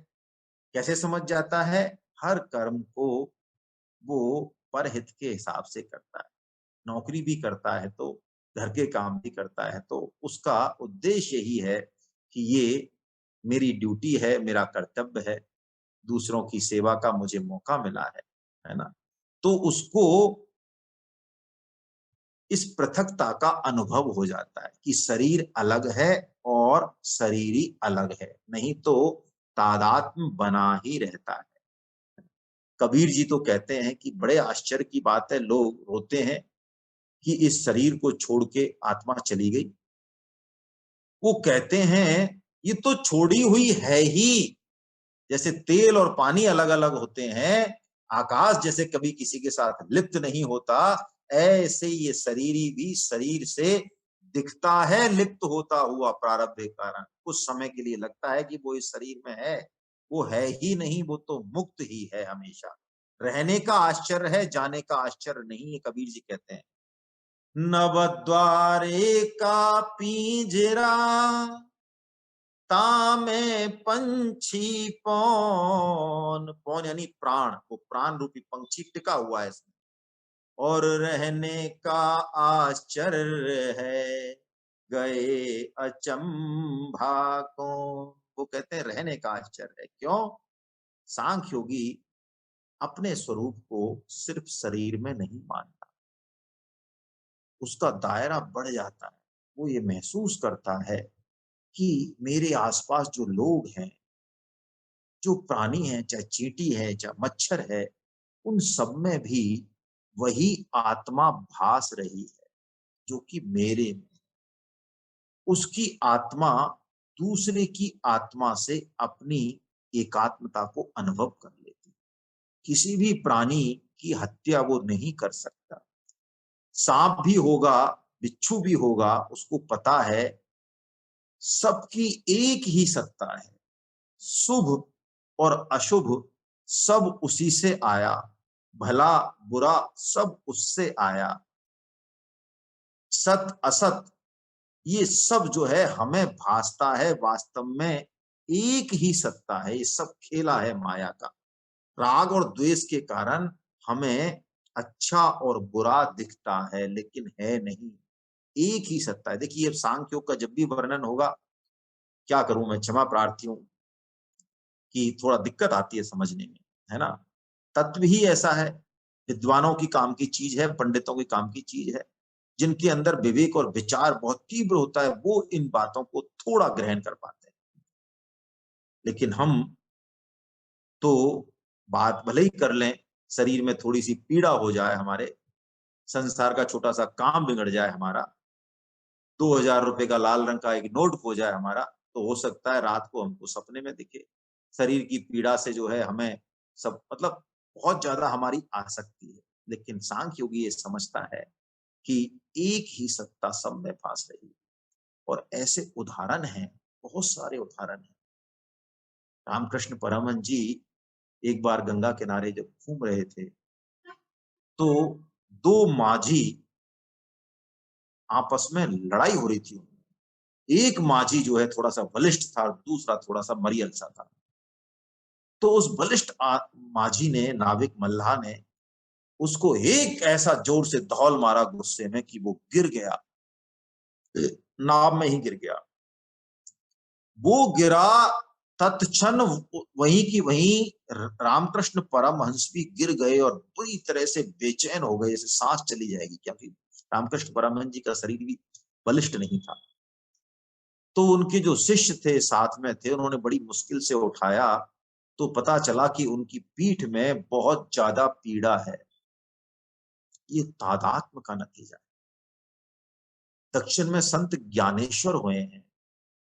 कैसे समझ जाता है? हर कर्म को वो परहित के हिसाब से करता है। नौकरी भी करता है तो, घर के काम भी करता है तो उसका उद्देश्य यही है कि ये मेरी ड्यूटी है, मेरा कर्तव्य है, दूसरों की सेवा का मुझे मौका मिला है ना? तो उसको इस पृथकता का अनुभव हो जाता है कि शरीर अलग है और शरीरी अलग है, नहीं तो तादात्म्य बना ही रहता है। कबीर जी तो कहते हैं कि बड़े आश्चर्य की बात है, लोग रोते हैं कि इस शरीर को छोड़ के आत्मा चली गई। वो कहते हैं ये तो छोड़ी हुई है ही, जैसे तेल और पानी अलग अलग होते हैं, आकाश जैसे कभी किसी के साथ लिप्त नहीं होता, ऐसे ये शरीरी भी शरीर से दिखता है लिप्त होता हुआ प्रारब्ध के कारण। कुछ समय के लिए लगता है कि वो इस शरीर में है, वो है ही नहीं, वो तो मुक्त ही है हमेशा। रहने का आश्चर्य है, जाने का आश्चर्य नहीं है, कबीर जी कहते हैं। नवद्वारे का पिंजरा तामे पंछी पौन, पौन यानी प्राण, वो प्राण रूपी पंछी टिका हुआ है इसमें। और रहने का आश्चर्य है, गए अचंभा को। वो कहते हैं रहने का आश्चर्य है। क्यों? सांख्य योगी अपने स्वरूप को सिर्फ शरीर में नहीं मानता, उसका दायरा बढ़ जाता है। वो ये महसूस करता है कि मेरे आसपास जो लोग हैं, जो प्राणी हैं, चाहे चींटी है, चाहे मच्छर है, उन सब में भी वही आत्मा भास रही है जो कि मेरे में। उसकी आत्मा दूसरे की आत्मा से अपनी एकात्मता को अनुभव कर लेती। किसी भी प्राणी की हत्या वो नहीं कर सकता। सांप भी होगा, बिच्छू भी होगा, उसको पता है सबकी एक ही सत्ता है, शुभ और अशुभ सब उसी से आया, भला बुरा सब उससे आया, सत असत ये सब जो है हमें भासता है, वास्तव में एक ही सत्ता है। ये सब खेला है माया का। राग और द्वेष के कारण हमें अच्छा और बुरा दिखता है, लेकिन है नहीं, एक ही सत्ता है। देखिए अब सांख्य योग का जब भी वर्णन होगा, क्या करूं मैं, क्षमा प्रार्थी हूं कि थोड़ा दिक्कत आती है समझने में, है ना? तत्व ही ऐसा है, विद्वानों की काम की चीज है, पंडितों की काम की चीज है। जिनके अंदर विवेक और विचार बहुत तीव्र होता है, वो इन बातों को थोड़ा ग्रहण कर पाते हैं। लेकिन हम तो बात भले ही कर लें, शरीर में थोड़ी सी पीड़ा हो जाए, हमारे संसार का छोटा सा काम बिगड़ जाए हमारा, 2000 रुपए का लाल रंग का एक नोट खो जाए हमारा, तो हो सकता है रात को हमको सपने में दिखे। शरीर की पीड़ा से जो है हमें सब मतलब बहुत ज्यादा हमारी आसक्ति है। लेकिन सांख्य योगी ये समझता है कि एक ही सत्ता सब में भास रही है। और ऐसे उदाहरण हैं, बहुत सारे उदाहरण हैं। रामकृष्ण परमहंस जी एक बार गंगा किनारे जब घूम रहे थे, तो दो माझी आपस में लड़ाई हो रही थी। एक माझी जो है थोड़ा सा बलिष्ठ था, दूसरा थोड़ा सा मरियल सा था। तो उस बलिष्ठ माझी ने, नाविक मल्लाह ने, उसको एक ऐसा जोर से धौल मारा गुस्से में कि वो गिर गया, नाव में ही गिर गया। वो गिरा, तत्क्षण वहीं की वहीं रामकृष्ण परमहंस भी गिर गए और पूरी तरह से बेचैन हो गए, जैसे सांस चली जाएगी, क्योंकि रामकृष्ण परमहंस जी का शरीर भी बलिष्ठ नहीं था। तो उनके जो शिष्य थे साथ में थे, उन्होंने बड़ी मुश्किल से उठाया, तो पता चला कि उनकी पीठ में बहुत ज्यादा पीड़ा है। ये तादात्म्य का नतीजा है। दक्षिण में संत ज्ञानेश्वर हुए हैं,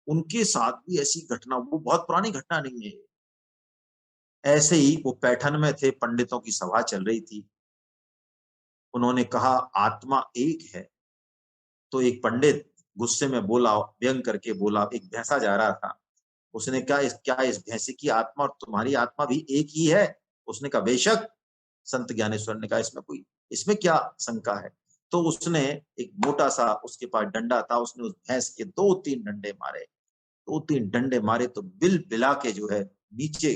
उनके साथ भी ऐसी घटना, वो बहुत पुरानी घटना नहीं है। ऐसे ही वो पैठन में थे, पंडितों की सभा चल रही थी। उन्होंने कहा आत्मा एक है। तो एक पंडित गुस्से में बोला, व्यंग करके बोला, एक भैंसा जा रहा था, उसने कहा क्या इस भैंसे की आत्मा और तुम्हारी आत्मा भी एक ही है? उसने कहा बेशक। संत ज्ञानेश्वर ने कहा इसमें क्या शंका है। तो उसने एक मोटा सा उसके पास डंडा था, उसने उस भैंस के 2-3 डंडे मारे। 2-3 डंडे मारे तो बिल बिला के जो है नीचे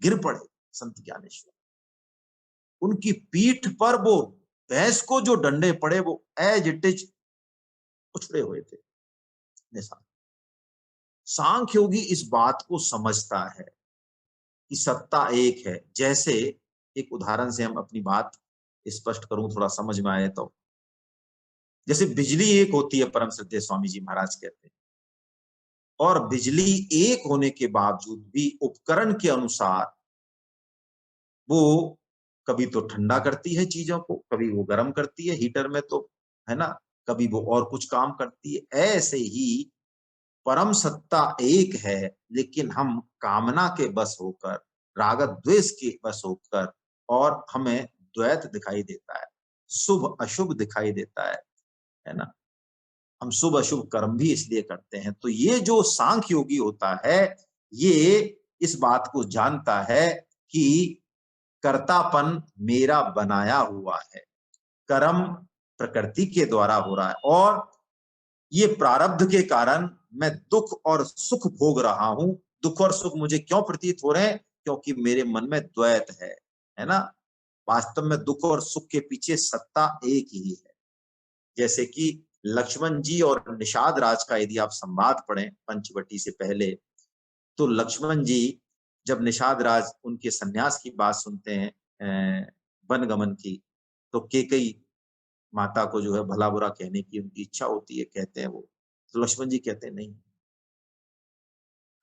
गिर पड़े संत ज्ञानेश्वर। उनकी पीठ पर वो भैंस को जो डंडे पड़े वो एज इट इज उछड़े हुए थे निशान। सांख्य योगी इस बात को समझता है कि सत्ता एक है। जैसे एक उदाहरण से हम अपनी बात स्पष्ट करूं, थोड़ा समझ में आए तो, जैसे बिजली एक होती है, परम श्रद्धेय स्वामी जी महाराज कहते हैं, और बिजली एक होने के बावजूद भी उपकरण के अनुसार वो कभी तो ठंडा करती है चीजों को, कभी वो गर्म करती है हीटर में, तो है ना, कभी वो और कुछ काम करती है। ऐसे ही परम सत्ता एक है, लेकिन हम कामना के बस होकर, राग द्वेष के बस होकर, और हमें द्वैत दिखाई देता है, शुभ अशुभ दिखाई देता है ना। हम शुभ अशुभ कर्म भी इसलिए करते हैं। तो ये जो सांख्य योगी होता है, ये इस बात को जानता है कि कर्तापन मेरा बनाया हुआ है, कर्म प्रकृति के द्वारा हो रहा है, और ये प्रारब्ध के कारण मैं दुख और सुख भोग रहा हूं। दुख और सुख मुझे क्यों प्रतीत हो रहे हैं? क्योंकि मेरे मन में द्वैत है ना। वास्तव में दुख और सुख के पीछे सत्ता एक ही है। जैसे कि लक्ष्मण जी और निषाद राज का यदि आप संवाद पढ़ें पंचवटी से पहले, तो लक्ष्मण जी जब निषाद राज उनके सन्यास की बात सुनते हैं वन गमन की, तो केकई माता को जो है भला बुरा कहने की उनकी इच्छा होती है, कहते हैं वो। तो लक्ष्मण जी कहते हैं नहीं,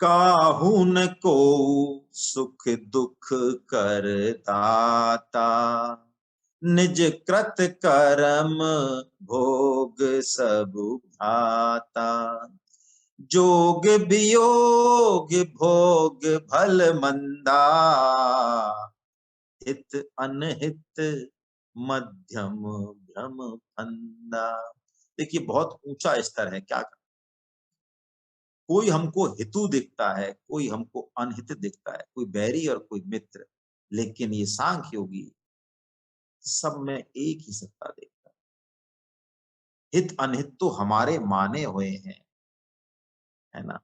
काहू न को सुख दुख कर दाता, निज कृत कर्म भोग सब भाता, जोग वियोग भोग भल मंदा, हित अनहित मध्यम भ्रम फंदा। देखिए बहुत ऊंचा स्तर है। क्या कोई हमको हितु दिखता है, कोई हमको अनहित दिखता है, कोई बैरी और कोई मित्र, लेकिन ये सांख्य योगी सब में एक ही सत्ता देखता है। हित अनहित तो हमारे माने हुए हैं, है ना।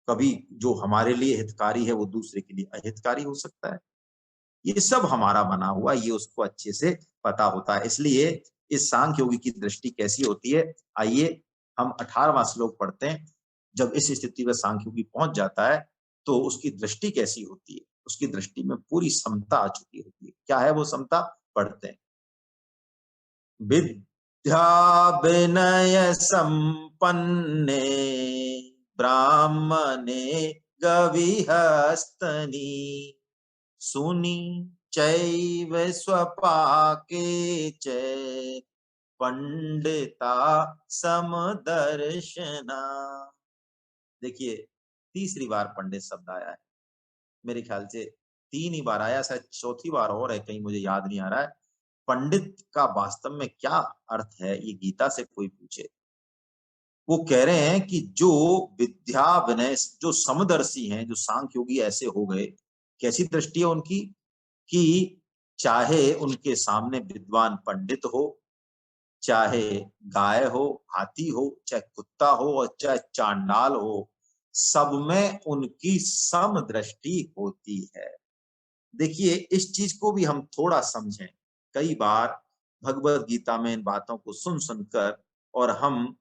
कभी जो हमारे लिए हितकारी है वो दूसरे के लिए अहितकारी हो सकता है। ये सब हमारा बना हुआ, ये उसको अच्छे से पता होता है। इसलिए इस सांख्य योगी की दृष्टि कैसी होती है, आइए हम 18वां श्लोक पढ़ते हैं। जब इस स्थिति में सांख्य योगी पहुंच जाता है तो उसकी दृष्टि कैसी होती है। उसकी दृष्टि में पूरी समता आ चुकी होती है। क्या है वो समता, पढ़ते हैं। विद्या विनय संपन्ने, ब्राह्मणे गविहस्तनी, सुनी चैव स्वपाके च, पंडिता समदर्शना। देखिए तीसरी बार पंडित शब्द आया है, मेरे ख्याल से 3 ही बार आया, शायद चौथी बार और है, कहीं मुझे याद नहीं आ रहा है। पंडित का वास्तव में क्या अर्थ है, ये गीता से कोई पूछे। वो कह रहे हैं कि जो विद्या विनय, जो समदर्शी हैं, जो सांख्य योगी ऐसे हो गए, कैसी दृष्टि है उनकी, कि चाहे उनके सामने विद्वान पंडित हो, चाहे गाय हो, हाथी हो, चाहे कुत्ता हो, और चाहे चांडाल हो, सब में उनकी समदृष्टि होती है। देखिए इस चीज को भी हम थोड़ा समझें। कई बार भगवत गीता में इन बातों को सुन सुनकर और हम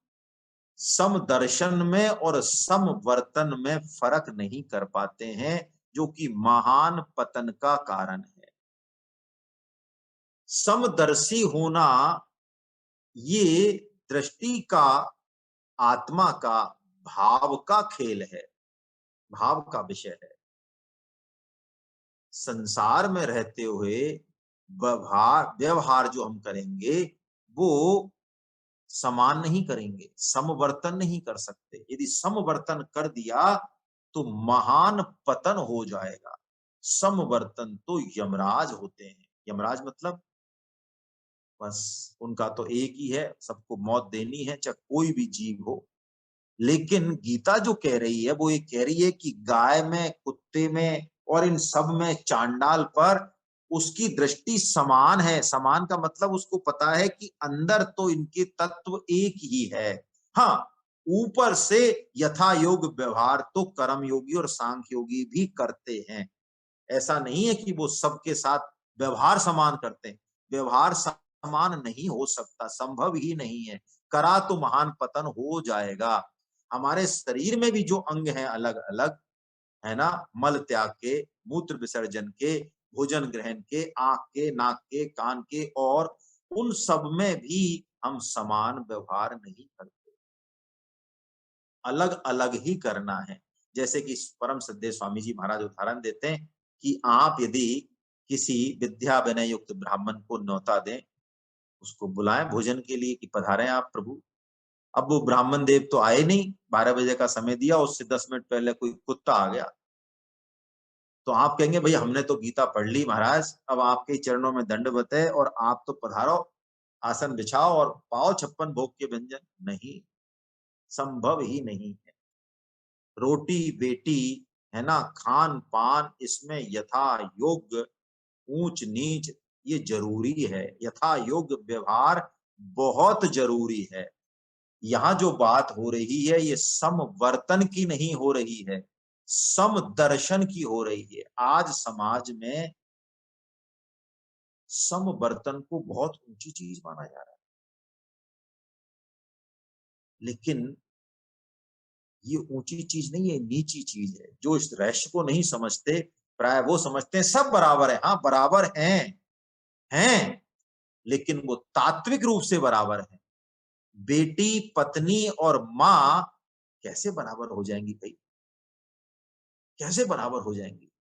समदर्शन में और समवर्तन में फर्क नहीं कर पाते हैं, जो कि महान पतन का कारण है। समदर्शी होना ये दृष्टि का, आत्मा का, भाव का खेल है, भाव का विषय है। संसार में रहते हुए व्यवहार व्यवहार जो हम करेंगे वो समान नहीं करेंगे, समवर्तन नहीं कर सकते। यदि समवर्तन कर दिया तो महान पतन हो जाएगा। समवर्तन तो यमराज होते हैं। यमराज मतलब बस उनका तो एक ही है, सबको मौत देनी है, चाहे कोई भी जीव हो। लेकिन गीता जो कह रही है वो ये कह रही है कि गाय में, कुत्ते में, और इन सब में चांडाल पर उसकी दृष्टि समान है। समान का मतलब उसको पता है कि अंदर तो इनके तत्व एक ही है। हाँ, ऊपर से यथा योग व्यवहार तो कर्म योगी और सांख्य योगी भी करते हैं। ऐसा नहीं है कि वो सबके साथ व्यवहार समान करते हैं। व्यवहार समान नहीं हो सकता, संभव ही नहीं है। करा तो महान पतन हो जाएगा। हमारे शरीर में भी जो अंग हैं अलग अलग, है ना, मल त्याग के, मूत्र विसर्जन के, भोजन ग्रहण के, आंख के, नाक के, कान के, और उन सब में भी हम समान व्यवहार नहीं करते, अलग अलग ही करना है। जैसे कि परम श्रद्धेय स्वामी जी महाराज उदाहरण देते हैं कि आप यदि किसी विद्या विनय युक्त ब्राह्मण को न्योता दें, उसको बुलाएं भोजन के लिए कि पधारें आप प्रभु। अब वो ब्राह्मण देव तो आए नहीं, 12 बजे का समय दिया, उससे 10 मिनट पहले कोई कुत्ता आ गया, तो आप कहेंगे भैया हमने तो गीता पढ़ ली महाराज, अब आपके चरणों में दंडवत है और आप तो पधारो, आसन बिछाओ और पाओ 56 भोग के व्यंजन। नहीं, संभव ही नहीं है। रोटी बेटी, है ना, खान पान, इसमें यथा योग्य ऊंच नीच ये जरूरी है। यथा योग्य व्यवहार बहुत जरूरी है। यहाँ जो बात हो रही है ये समवर्तन की नहीं हो रही है, समदर्शन की हो रही है। आज समाज में समवर्तन को बहुत ऊंची चीज माना जा रहा है, लेकिन ये ऊंची चीज नहीं है, नीची चीज है। जो इस रहस्य को नहीं समझते, प्राय वो समझते हैं सब बराबर है। हाँ, बराबर हैं, लेकिन वो तात्विक रूप से बराबर है। बेटी, पत्नी और माँ कैसे बराबर हो जाएंगी भाई? कैसे बराबर हो जाएंगी?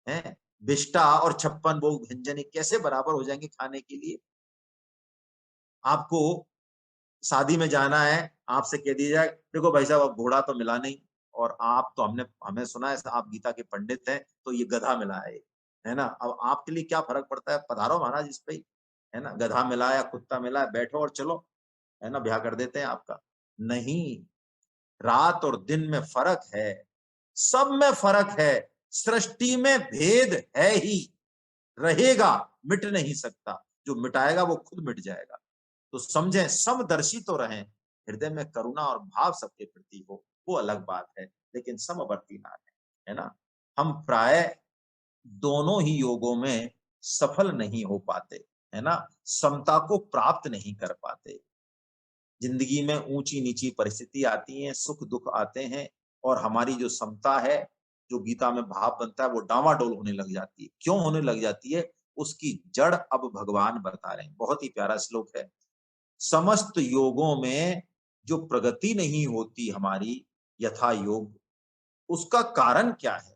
हैं? विष्टा और 56 भोग व्यंजन कैसे बराबर हो जाएंगे खाने के लिए? आपको शादी में जाना है, आपसे कह दिया जाए देखो भाई साहब अब घोड़ा तो मिला नहीं, और आप तो हमें सुना है आप गीता के पंडित हैं, तो ये गधा मिला है ना? अब आपके लिए क्या फर्क पड़ता है? पधारो महाराज इस पे ही, है ना? गधा मिला या कुत्ता मिला है, बैठो और चलो, है ना, ब्याह कर देते हैं आपका। नहीं, रात और दिन में फर्क है, सब में फर्क है, सृष्टि में भेद है ही, रहेगा, मिट नहीं सकता। जो मिटाएगा वो खुद मिट जाएगा। तो समझें, समदर्शी तो रहें, हृदय में करुणा और भाव सबके प्रति हो, वो अलग बात है, लेकिन समवर्ती ना है ना? हम प्राय दोनों ही योगों में सफल नहीं हो पाते, है ना? समता को प्राप्त नहीं कर पाते। जिंदगी में ऊंची नीची परिस्थिति आती है, सुख दुख आते हैं, और हमारी जो समता है, जो गीता में भाव बनता है, वो डावाडोल होने लग जाती है। क्यों होने लग जाती है? उसकी जड़ अब भगवान बता रहे हैं। बहुत ही प्यारा श्लोक है। समस्त योगों में जो प्रगति नहीं होती हमारी यथा योग, उसका कारण क्या है?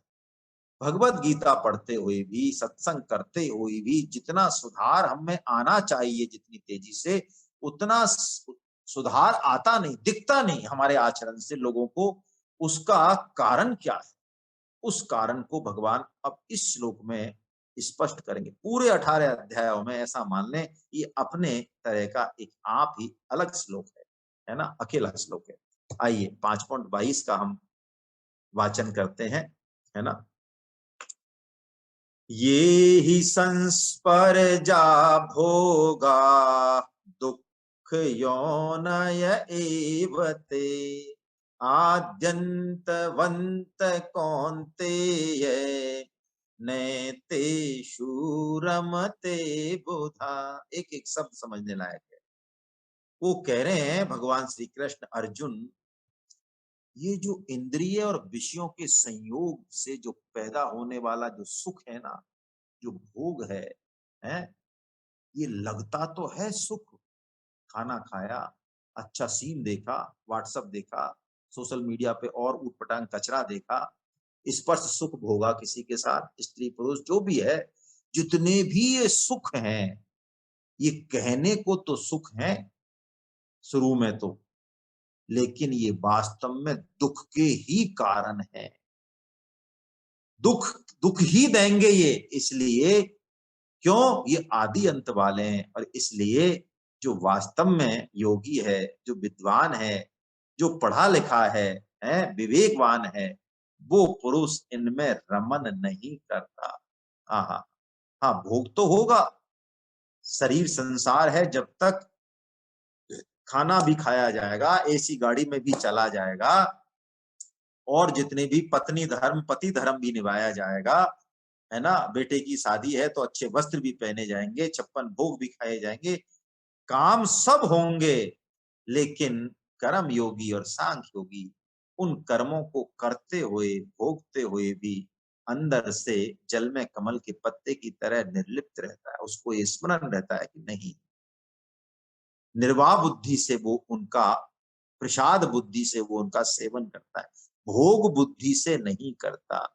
भगवत गीता पढ़ते हुए भी, सत्संग करते हुए भी जितना सुधार हम में आना चाहिए, जितनी तेजी से, उतना सुधार आता नहीं, दिखता नहीं हमारे आचरण से लोगों को। उसका कारण क्या है? उस कारण को भगवान अब इस श्लोक में स्पष्ट करेंगे। पूरे 18 अध्यायों में ऐसा मान लें, ये अपने तरह का एक आप ही अलग श्लोक है ना, अकेला श्लोक है। आइए 5.22 का हम वाचन करते हैं, है ना। ये ही संस्पर्जा भोगा दुख यौनय एव ते आद्यन्तवन्त कौन्तेय नैतेषु रमते बुधा। एक एक शब्द समझने लायक है। वो कह रहे हैं भगवान श्री कृष्ण, अर्जुन, ये जो इंद्रिय और विषयों के संयोग से जो पैदा होने वाला जो सुख है ना, जो भोग है, ये लगता तो है सुख। खाना खाया, अच्छा सीन देखा, व्हाट्सएप देखा, सोशल मीडिया पे और ऊटपटांग कचरा देखा, स्पर्श सुख भोगा किसी के साथ, स्त्री पुरुष जो भी है, जितने भी ये सुख हैं, ये कहने को तो सुख है शुरू में तो, लेकिन ये वास्तव में दुख के ही कारण है। दुख दुख ही देंगे ये, इसलिए क्यों? ये आदि अंत वाले हैं। और इसलिए जो वास्तव में योगी है, जो विद्वान है, जो पढ़ा लिखा है, विवेकवान है, वो पुरुष इनमें रमन नहीं करता। हाँ, हाँ, भोग तो होगा, शरीर संसार है, जब तक खाना भी खाया जाएगा, एसी गाड़ी में भी चला जाएगा, और जितने भी पत्नी धर्म पति धर्म भी निभाया जाएगा, है ना। बेटे की शादी है तो अच्छे वस्त्र भी पहने जाएंगे, 56 भोग भी खाए जाएंगे, काम सब होंगे। लेकिन कर्म योगी और सांख्य योगी उन कर्मों को करते हुए, भोगते हुए भी अंदर से जल में कमल के पत्ते की तरह निर्लिप्त रहता है। उसको ये स्मरण रहता है कि नहीं, निर्वाह बुद्धि से वो उनका, प्रसाद बुद्धि से वो उनका सेवन करता है, भोग बुद्धि से नहीं करता।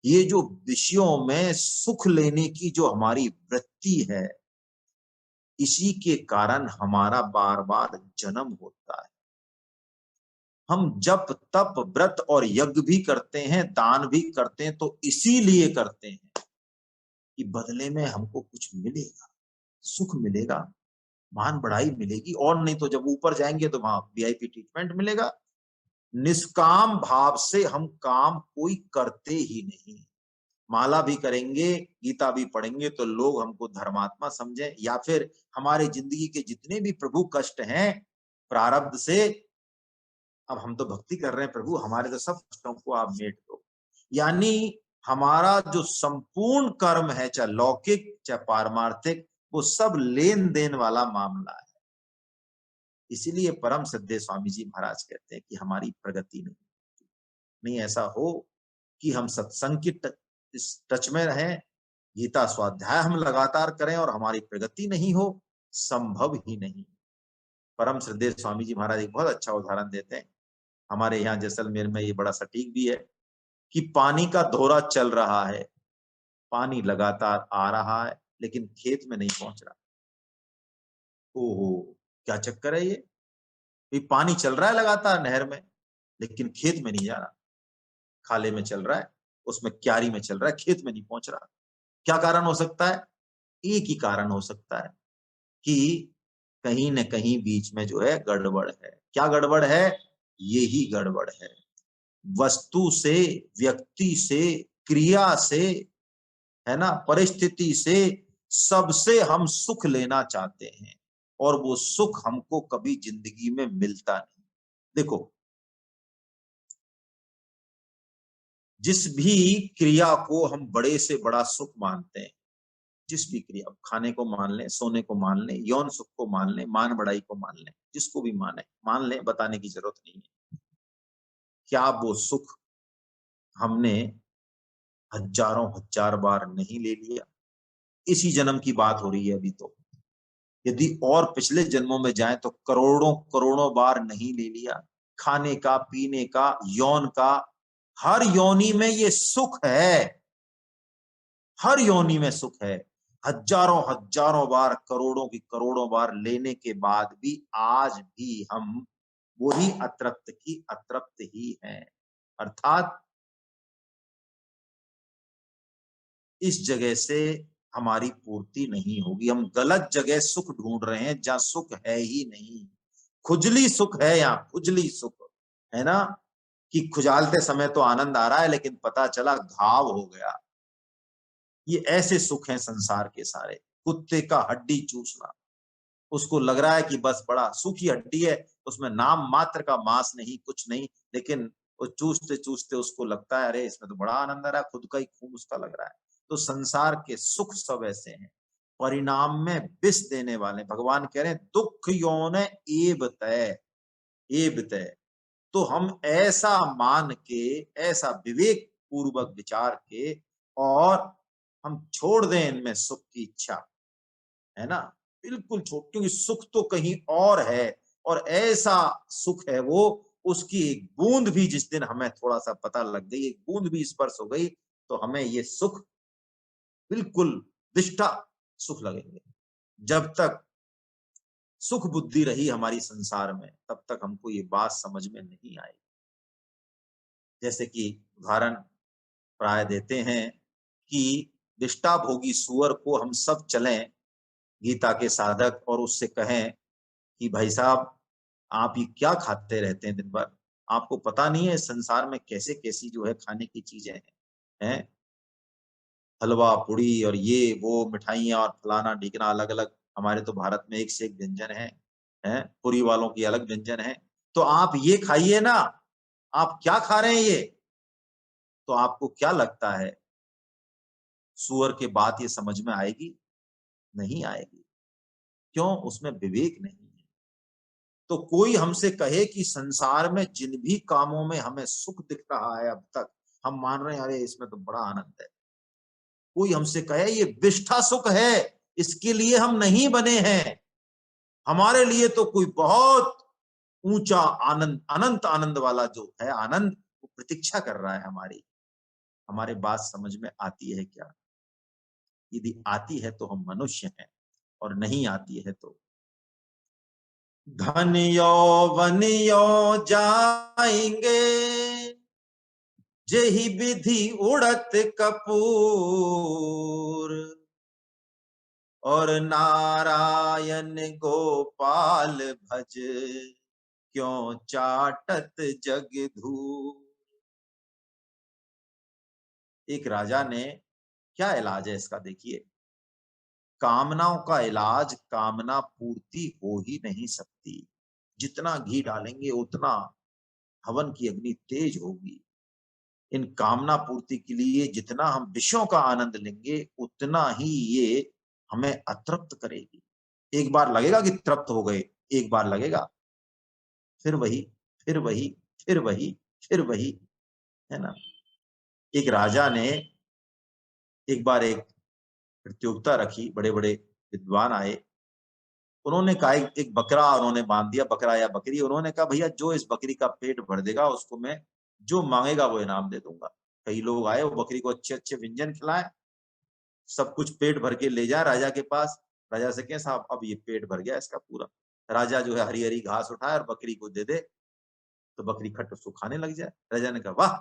ये जो विषयों में सुख लेने की जो हमारी वृत्ति है, इसी के कारण हमारा बार बार जन्म होता है। हम जप तप व्रत और यज्ञ भी करते हैं, दान भी करते हैं, तो इसीलिए करते हैं कि बदले में हमको कुछ मिलेगा, सुख मिलेगा, मान बढ़ाई मिलेगी, और नहीं तो जब ऊपर जाएंगे तो वहां वीआईपी ट्रीटमेंट मिलेगा। निष्काम भाव से हम काम कोई करते ही नहीं। माला भी करेंगे, गीता भी पढ़ेंगे तो लोग हमको धर्मात्मा समझें, या फिर हमारे जिंदगी के जितने भी प्रभु कष्ट हैं प्रारब्ध से, अब हम तो भक्ति कर रहे हैं प्रभु, हमारे तो सब कष्टों को आप मेट दो। यानी हमारा जो संपूर्ण कर्म है, चाहे लौकिक चाहे पारमार्थिक, वो सब लेन देन वाला मामला है। इसीलिए परम श्रद्धेय स्वामी जी महाराज कहते हैं कि हमारी प्रगति नहीं ऐसा हो कि हम सत्संग की इस टच में रहें, गीता स्वाध्याय हम लगातार करें और हमारी प्रगति नहीं हो, संभव ही नहीं। परम श्रद्धेय स्वामी जी महाराज एक बहुत अच्छा उदाहरण देते हैं। हमारे यहाँ जैसलमेर में ये बड़ा सटीक भी है कि पानी का दौरा चल रहा है, पानी लगातार आ रहा है लेकिन खेत में नहीं पहुंच रहा। ओहो, क्या चक्कर है ये पानी चल रहा है लगातार नहर में, लेकिन खेत में नहीं जा रहा। खाले में चल रहा है, उसमें क्यारी में चल रहा है, खेत में नहीं पहुंच रहा। क्या कारण हो सकता है? एक ही कारण हो सकता है कि कहीं न कहीं बीच में जो है गड़बड़ है। क्या गड़बड़ है? यही गड़बड़ है। वस्तु से, व्यक्ति से, क्रिया से, है ना, परिस्थिति से, सबसे हम सुख लेना चाहते हैं, और वो सुख हमको कभी जिंदगी में मिलता नहीं। देखो, जिस भी क्रिया को हम बड़े से बड़ा सुख मानते हैं, जिस भी क्रिया, खाने को मान लें, सोने को मान लें, यौन सुख को मान लें, मान बढ़ाई को मान लें, जिसको भी माने मान लें, बताने की जरूरत नहीं है। क्या वो सुख हमने हजारों हजार बार नहीं ले लिया? इसी जन्म की बात हो रही है अभी तो, यदि और पिछले जन्मों में जाए तो करोड़ों करोड़ों बार नहीं ले लिया? खाने का, पीने का, यौन का, हर योनि में ये सुख है, हर योनि में सुख है। हजारों हजारों बार, करोड़ों की करोड़ों बार लेने के बाद भी आज भी हम वही अतृप्त की अतृप्त ही हैं। अर्थात इस जगह से हमारी पूर्ति नहीं होगी। हम गलत जगह सुख ढूंढ रहे हैं जहां सुख है ही नहीं। खुजली सुख है, यहाँ खुजली सुख है ना, कि खुजालते समय तो आनंद आ रहा है लेकिन पता चला घाव हो गया। ये ऐसे सुख हैं संसार के सारे। कुत्ते का हड्डी चूसना, उसको लग रहा है कि बस बड़ा सूखी हड्डी है, उसमें नाम मात्र का मांस नहीं, कुछ नहीं, लेकिन वो चूसते चूसते उसको लगता है अरे इसमें तो बड़ा आनंद आ रहा है, खुद का ही खून उसका लग रहा है। तो संसार के सुख सब ऐसे हैं, परिणाम में विष देने वाले। भगवान कह रहे हैं दुख यौन एब तय, एब तय। तो हम ऐसा मान के, ऐसा विवेक पूर्वक विचार के, और हम छोड़ दें इनमें सुख की इच्छा, है ना, बिल्कुल छोड़, क्योंकि सुख तो कहीं और है, और ऐसा सुख है वो, उसकी एक बूंद भी जिस दिन हमें थोड़ा सा पता लग गई, एक बूंद भी स्पर्श हो गई, तो हमें ये सुख बिल्कुल दिष्टा सुख लगेंगे। जब तक सुख बुद्धि रही हमारी संसार में, तब तक हमको ये बात समझ में नहीं आई। जैसे कि उदाहरण प्राय देते हैं कि दिष्टा भोगी सुअर को हम सब चलें, गीता के साधक, और उससे कहें कि भाई साहब आप ये क्या खाते रहते हैं दिन भर? आपको पता नहीं है इस संसार में कैसे-कैसी जो है खाने की चीज़ें हैं। हलवा, पूड़ी और ये वो मिठाइयाँ और फलाना-ढिकना अलग-अलग हमारे तो भारत में एक से एक व्यंजन हैं? पूरी वालों की अलग व्यंजन है। तो आप ये खाइए ना, आप क्या खा रहे हैं ये? तो आपको क्या लगता है, सूअर की बात ये समझ में आएगी? नहीं आएगी। क्यों? उसमें विवेक नहीं है। तो कोई हमसे कहे कि संसार में जिन भी कामों में हमें सुख दिख रहा है अब तक, हम मान रहे हैं अरे इसमें तो बड़ा आनंद है। कोई हमसे कहे ये विष्ठा सुख है, इसके लिए हम नहीं बने हैं। हमारे लिए तो कोई बहुत ऊंचा आनंद, अनंत आनंद वाला जो है आनंद, वो प्रतीक्षा कर रहा है हमारी। हमारे बात समझ में आती है क्या? यदि आती है तो हम मनुष्य हैं और नहीं आती है तो धन यौवन यो जाएंगे, जेहि विधि उड़त कपूर, और नारायण गोपाल भज, क्यों चाटत जग धूर। एक राजा ने, क्या इलाज है इसका देखिए, कामनाओं का इलाज कामना पूर्ति हो ही नहीं सकती। जितना घी डालेंगे उतना हवन की अग्नि तेज होगी। इन कामना पूर्ति के लिए जितना हम विषयों का आनंद लेंगे उतना ही ये हमें अतृप्त करेगी। एक बार लगेगा कि तृप्त हो गए, एक बार लगेगा फिर वही, फिर वही, फिर वही, फिर वही, है ना? एक राजा ने एक बार एक प्रतियोगिता रखी, बड़े-बड़े विद्वान आए। उन्होंने कहा एक बकरा उन्होंने बांध दिया, बकरा या बकरी। उन्होंने कहा भैया जो इस बकरी का पेट भर देगा उसको मैं जो मांगेगा वो इनाम दे दूंगा। कई लोग आए, वो बकरी को अच्छे-अच्छे व्यंजन खिलाएं, सब कुछ पेट भर के ले जाए राजा के पास। राजा से कहें साहब अब ये पेट भर गया इसका पूरा। राजा जो है हरी-हरी घास उठाए और बकरी को दे दे, तो बकरी खट उसको खाने लग जाए। राजा ने कहा वाह!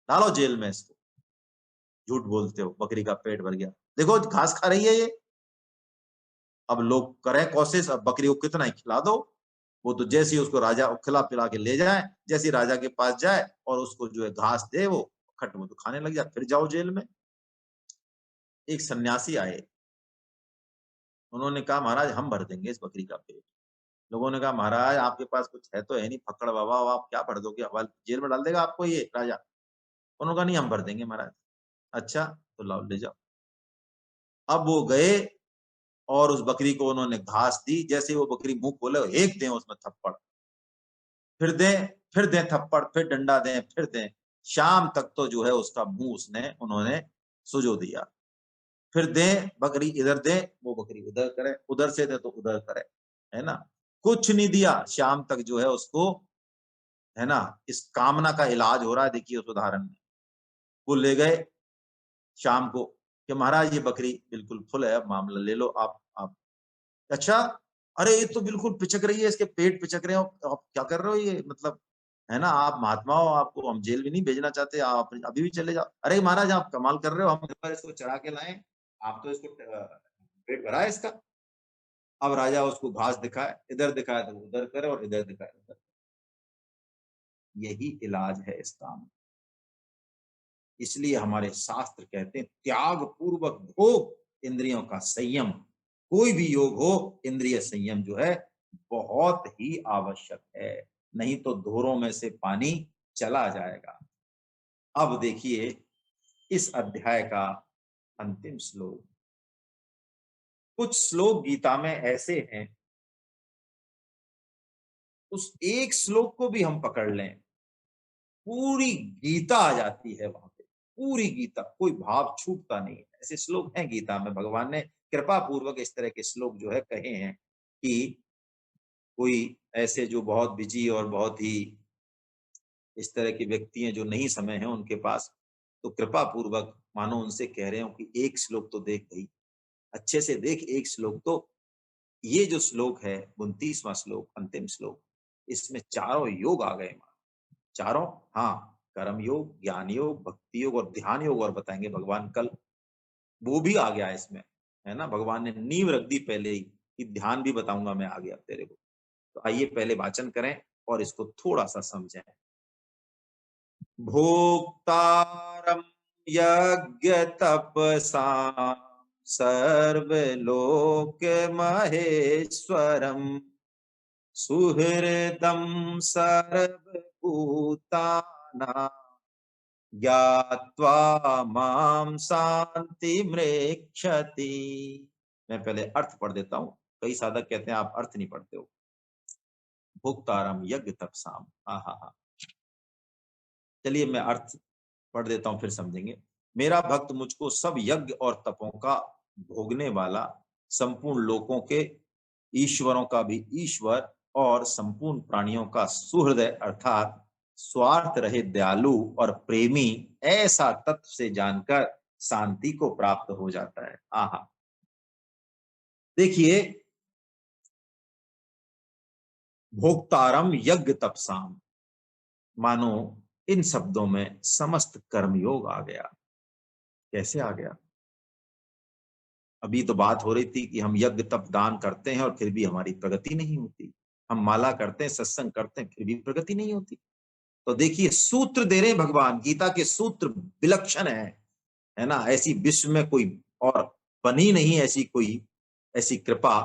डालो जेल में इसको। झूठ बोलते हो, बकरी का पेट भर गया। देखो घास खा रही है ये। अब लोग करें कोशिश, अब बकरी को कितना ही खिला दो। वो तो जैसे ही उसको राजा खिला-पिला के ले जाए, जैसे ही राजा के पास जाए और उसको जो है घास दे वो, खट वो तो खाने लग जाए, फिर जाओ जेल में। एक सन्यासी आए, उन्होंने कहा महाराज हम भर देंगे इस बकरी का पेट। लोगों ने कहा महाराज आपके पास कुछ है तो है नहीं, फक्कड़ बाबा हो आप, क्या भर दोगे? हवाल जेल में डाल देगा आपको ये राजा। उन्होंने कहा नहीं हम भर देंगे महाराज। अच्छा तो लाओ ले जाओ। अब वो गए और उस बकरी को उन्होंने घास दी, जैसे ही वो बकरी मुँह खोले एक दें उसमें थप्पड़। फिर दें, फिर दें थप्पड़, फिर डंडा दें, फिर दें। शाम तक तो जो है उसका मुँह उन्होंने सुजो दिया। फिर दें, बकरी इधर दें, वो बकरी उधर करे, उधर से दे तो उधर करे, है ना? कुछ नहीं दिया, शाम तक जो है उसको, है ना, इस कामना का इलाज हो रहा है देखिए उस उदाहरण में। वो ले गए शाम को कि महाराज ये बकरी बिल्कुल फुल है, अब मामला ले लो आप। अच्छा, अरे ये तो बिल्कुल पिचक रही है, इसके पेट पिचक रहे हो, आप क्या कर रहे हो ये? मतलब, है ना, आप महात्मा हो, आपको हम जेल भी नहीं भेजना चाहते, आप अभी भी चले जाओ। अरे महाराज आप कमाल कर रहे हो, हम एक बार इसको चढ़ा के लाए, आप तो इसको पेट भरा है इसका। अब राजा उसको घास दिखाए, इधर दिखाए तो उधर करे और इधर दिखाए तो उधर। यही इलाज है इस काम। इसलिए हमारे शास्त्र कहते हैं त्याग पूर्वक भोग इंद्रियों का संयम। कोई भी योग हो, इंद्रिय संयम जो है बहुत ही आवश्यक है, नहीं तो धोरों में से पानी चला जाएगा। अब देखिए इस अध्याय का अंतिम श्लोक। कुछ श्लोक गीता में ऐसे हैं, उस एक श्लोक को भी हम पकड़ लें, पूरी गीता आ जाती है वहां पे। पूरी गीता, कोई भाव छूटता नहीं है। ऐसे श्लोक हैं गीता में, भगवान ने कृपा पूर्वक इस तरह के श्लोक जो है कहे हैं कि कोई ऐसे जो बहुत बिजी और बहुत ही इस तरह के व्यक्ति हैं जो नहीं समय है उनके पास, तो कृपा पूर्वक मानो उनसे कह रहे हो कि एक श्लोक तो देख भाई, अच्छे से देख एक श्लोक तो। ये जो श्लोक है 29वां श्लोक, अंतिम श्लोक, इसमें चारों योग आ गए। चारों, हाँ, कर्म योग, ज्ञान योग, भक्ति योग और ध्यान योग और बताएंगे भगवान कल। वो भी आ गया इसमें, है ना? भगवान ने नींव रख दी पहले ही कि ध्यान भी बताऊंगा मैं आगे अब तेरे को। तो आइए पहले वाचन करें और इसको थोड़ा सा समझें। भोक्तारं यज्ञ तपसां सर्वलोक महेश्वरम सुहृदं सर्वभूतानां ज्ञात्वा मां शान्तिमृक्षति। मैं पहले अर्थ पढ़ देता हूँ, कई साधक कहते हैं आप अर्थ नहीं पढ़ते हो। भोक्तारम यज्ञ तपसाम, हा। चलिए मैं अर्थ पढ़ देता हूं, फिर समझेंगे। मेरा भक्त मुझको सब यज्ञ और तपों का भोगने वाला, संपूर्ण लोकों के ईश्वरों का भी ईश्वर और संपूर्ण प्राणियों का सुहृदय अर्थात स्वार्थ रहित दयालु और प्रेमी ऐसा तत्व से जानकर शांति को प्राप्त हो जाता है। आहा, देखिए, भोक्तारम यज्ञ तपसाम, मानो इन शब्दों में समस्त कर्मयोग आ गया। कैसे आ गया? अभी तो बात हो रही थी कि हम यज्ञ तप दान करते हैं और फिर भी हमारी प्रगति नहीं होती। हम माला करते हैं, सत्संग करते हैं, फिर भी प्रगति नहीं होती। तो देखिए, सूत्र दे रहे हैं भगवान, गीता के सूत्र विलक्षण है ना। ऐसी विश्व में कोई और बनी नहीं ऐसी कोई ऐसी कृपा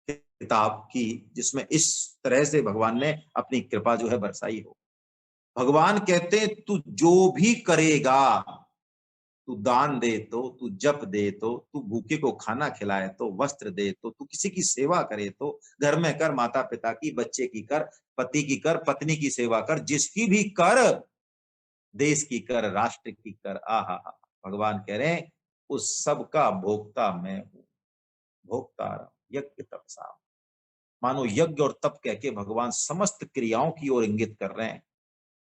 किताब की जिसमें इस तरह से भगवान ने अपनी कृपा जो है बरसाई हो। भगवान कहते हैं तू जो भी करेगा, तू दान दे तो, तू जप दे तो, तू भूखे को खाना खिलाए तो, वस्त्र दे तो, तू किसी की सेवा करे तो, घर में कर, माता पिता की, बच्चे की कर, पति की कर, पत्नी की सेवा कर, जिसकी भी कर, देश की कर, राष्ट्र की कर। आहा, भगवान कह रहे हैं उस सब का भोक्ता मैं हूं। भोक्ता यज्ञ तपसा, मानो यज्ञ और तप कह के भगवान समस्त क्रियाओं की ओर इंगित कर रहे हैं।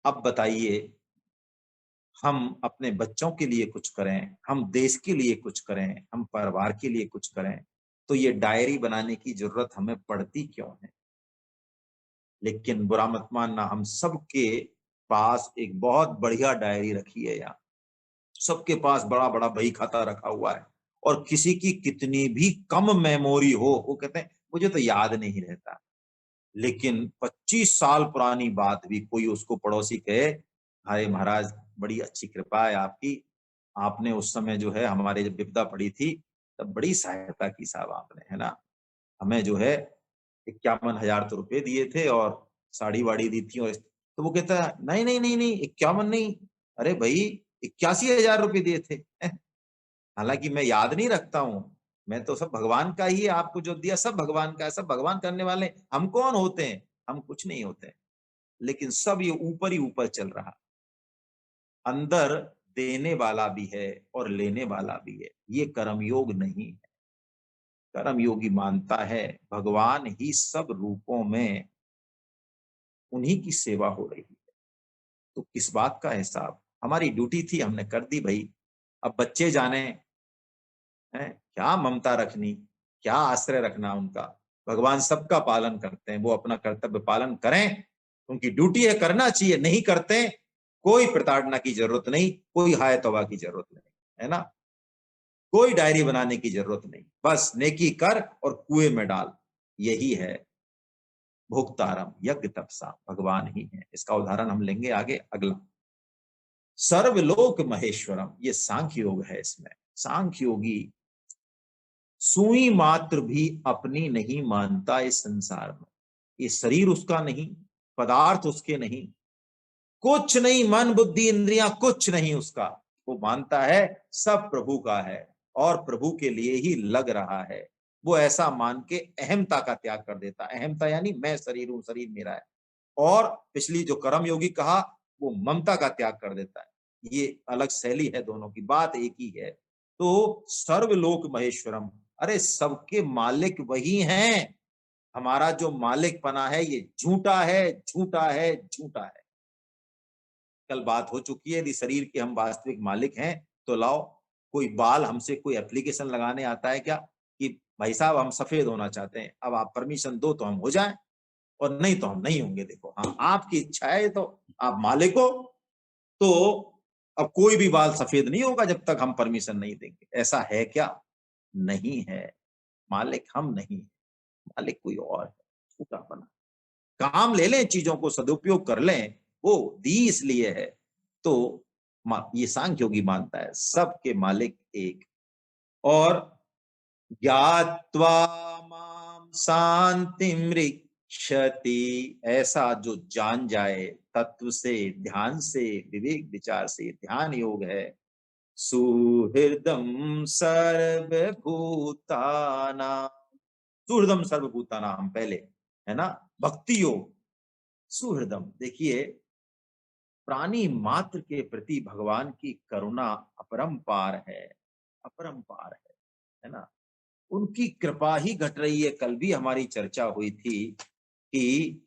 अब बताइए, हम अपने बच्चों के लिए कुछ करें, हम देश के लिए कुछ करें, हम परिवार के लिए कुछ करें, तो ये डायरी बनाने की जरूरत हमें पड़ती क्यों है? लेकिन बुरा मत मानना, हम सबके पास एक बहुत बढ़िया डायरी रखी है यहाँ। सबके पास बड़ा बड़ा बही खाता रखा हुआ है, और किसी की कितनी भी कम मेमोरी हो, वो कहते हैं मुझे तो याद नहीं रहता। लेकिन 25 साल पुरानी बात भी कोई उसको पड़ोसी कहे, अरे महाराज बड़ी अच्छी कृपा है आपकी, आपने उस समय जो है हमारे जब विपदा पड़ी थी तब बड़ी सहायता की साहब आपने, है ना। हमें जो है 51,000 तो रुपए दिए थे और साड़ी वाड़ी दी थी। और तो वो कहता है नहीं नहीं नहीं नहीं, 51 नहीं, अरे भाई 81,000 रुपए दिए थे। हालांकि मैं याद नहीं रखता हूँ, मैं तो सब भगवान का ही है, आपको जो दिया सब भगवान का है, सब भगवान करने वाले। हम कौन होते हैं? हम कुछ नहीं होते हैं। लेकिन सब ये ऊपर ही ऊपर चल रहा, अंदर देने वाला भी है और लेने वाला भी है। ये कर्मयोग नहीं है। कर्मयोगी मानता है भगवान ही सब रूपों में उन्हीं की सेवा हो रही है। तो किस बात का हिसाब? हमारी ड्यूटी थी, हमने कर दी भाई। अब बच्चे जाने हैं क्या ममता रखनी, क्या आश्रय रखना उनका। भगवान सबका पालन करते हैं, वो अपना कर्तव्य पालन करें, उनकी ड्यूटी है, करना चाहिए। नहीं करते, कोई प्रताड़ना की जरूरत नहीं, कोई हाय तौबा की जरूरत नहीं, है ना। कोई डायरी बनाने की जरूरत नहीं, बस नेकी कर और कुएं में डाल, यही है। भोक्तारम यज्ञ तपसा, भगवान ही है। इसका उदाहरण हम लेंगे आगे, अगला। सर्वलोक महेश्वरम, ये सांख्य योग है। इसमें सांख्य योगी सुई मात्र भी अपनी नहीं मानता इस संसार में। ये शरीर उसका नहीं, पदार्थ उसके नहीं, कुछ नहीं, मन बुद्धि इंद्रियां कुछ नहीं उसका। वो मानता है सब प्रभु का है और प्रभु के लिए ही लग रहा है। वो ऐसा मान के अहमता का त्याग कर देता। अहमता यानी मैं शरीर हूं, शरीर मेरा है। और पिछली जो कर्म योगी कहा, वो ममता का त्याग कर देता है। ये अलग शैली है, दोनों की बात एक ही है। तो सर्वलोक महेश्वरम, अरे सबके मालिक वही हैं। हमारा जो मालिक पना है ये झूठा है, झूठा है, झूठा है। कल बात हो चुकी है, यदि शरीर के हम वास्तविक मालिक हैं तो लाओ, कोई बाल हमसे कोई एप्लीकेशन लगाने आता है क्या कि भाई साहब हम सफेद होना चाहते हैं, अब आप परमिशन दो तो हम हो जाएं, और नहीं तो हम नहीं होंगे। देखो, हाँ आपकी इच्छा है तो आप मालिक हो, तो अब कोई भी बाल सफेद नहीं होगा जब तक हम परमिशन नहीं देंगे। ऐसा है क्या? नहीं है। मालिक हम नहीं है, मालिक कोई और है। झूठा बना, काम ले लें, चीजों को सदुपयोग कर लें, वो दी इसलिए है तो ये सांख्य योगी मानता है सबके मालिक एक। और ज्ञात्वा माम शांतिम ऋक्षति, ऐसा जो जान जाए तत्व से, ध्यान से, विवेक विचार से, ध्यान योग है। सुहृदम सर्वभूतानां, सुहृदम सर्वभूतानां पहले है ना, भक्ति योग। सुहृदम, देखिए प्राणी मात्र के प्रति भगवान की करुणा अपरंपार है, अपरंपार है ना। उनकी कृपा ही घट रही है। कल भी हमारी चर्चा हुई थी कि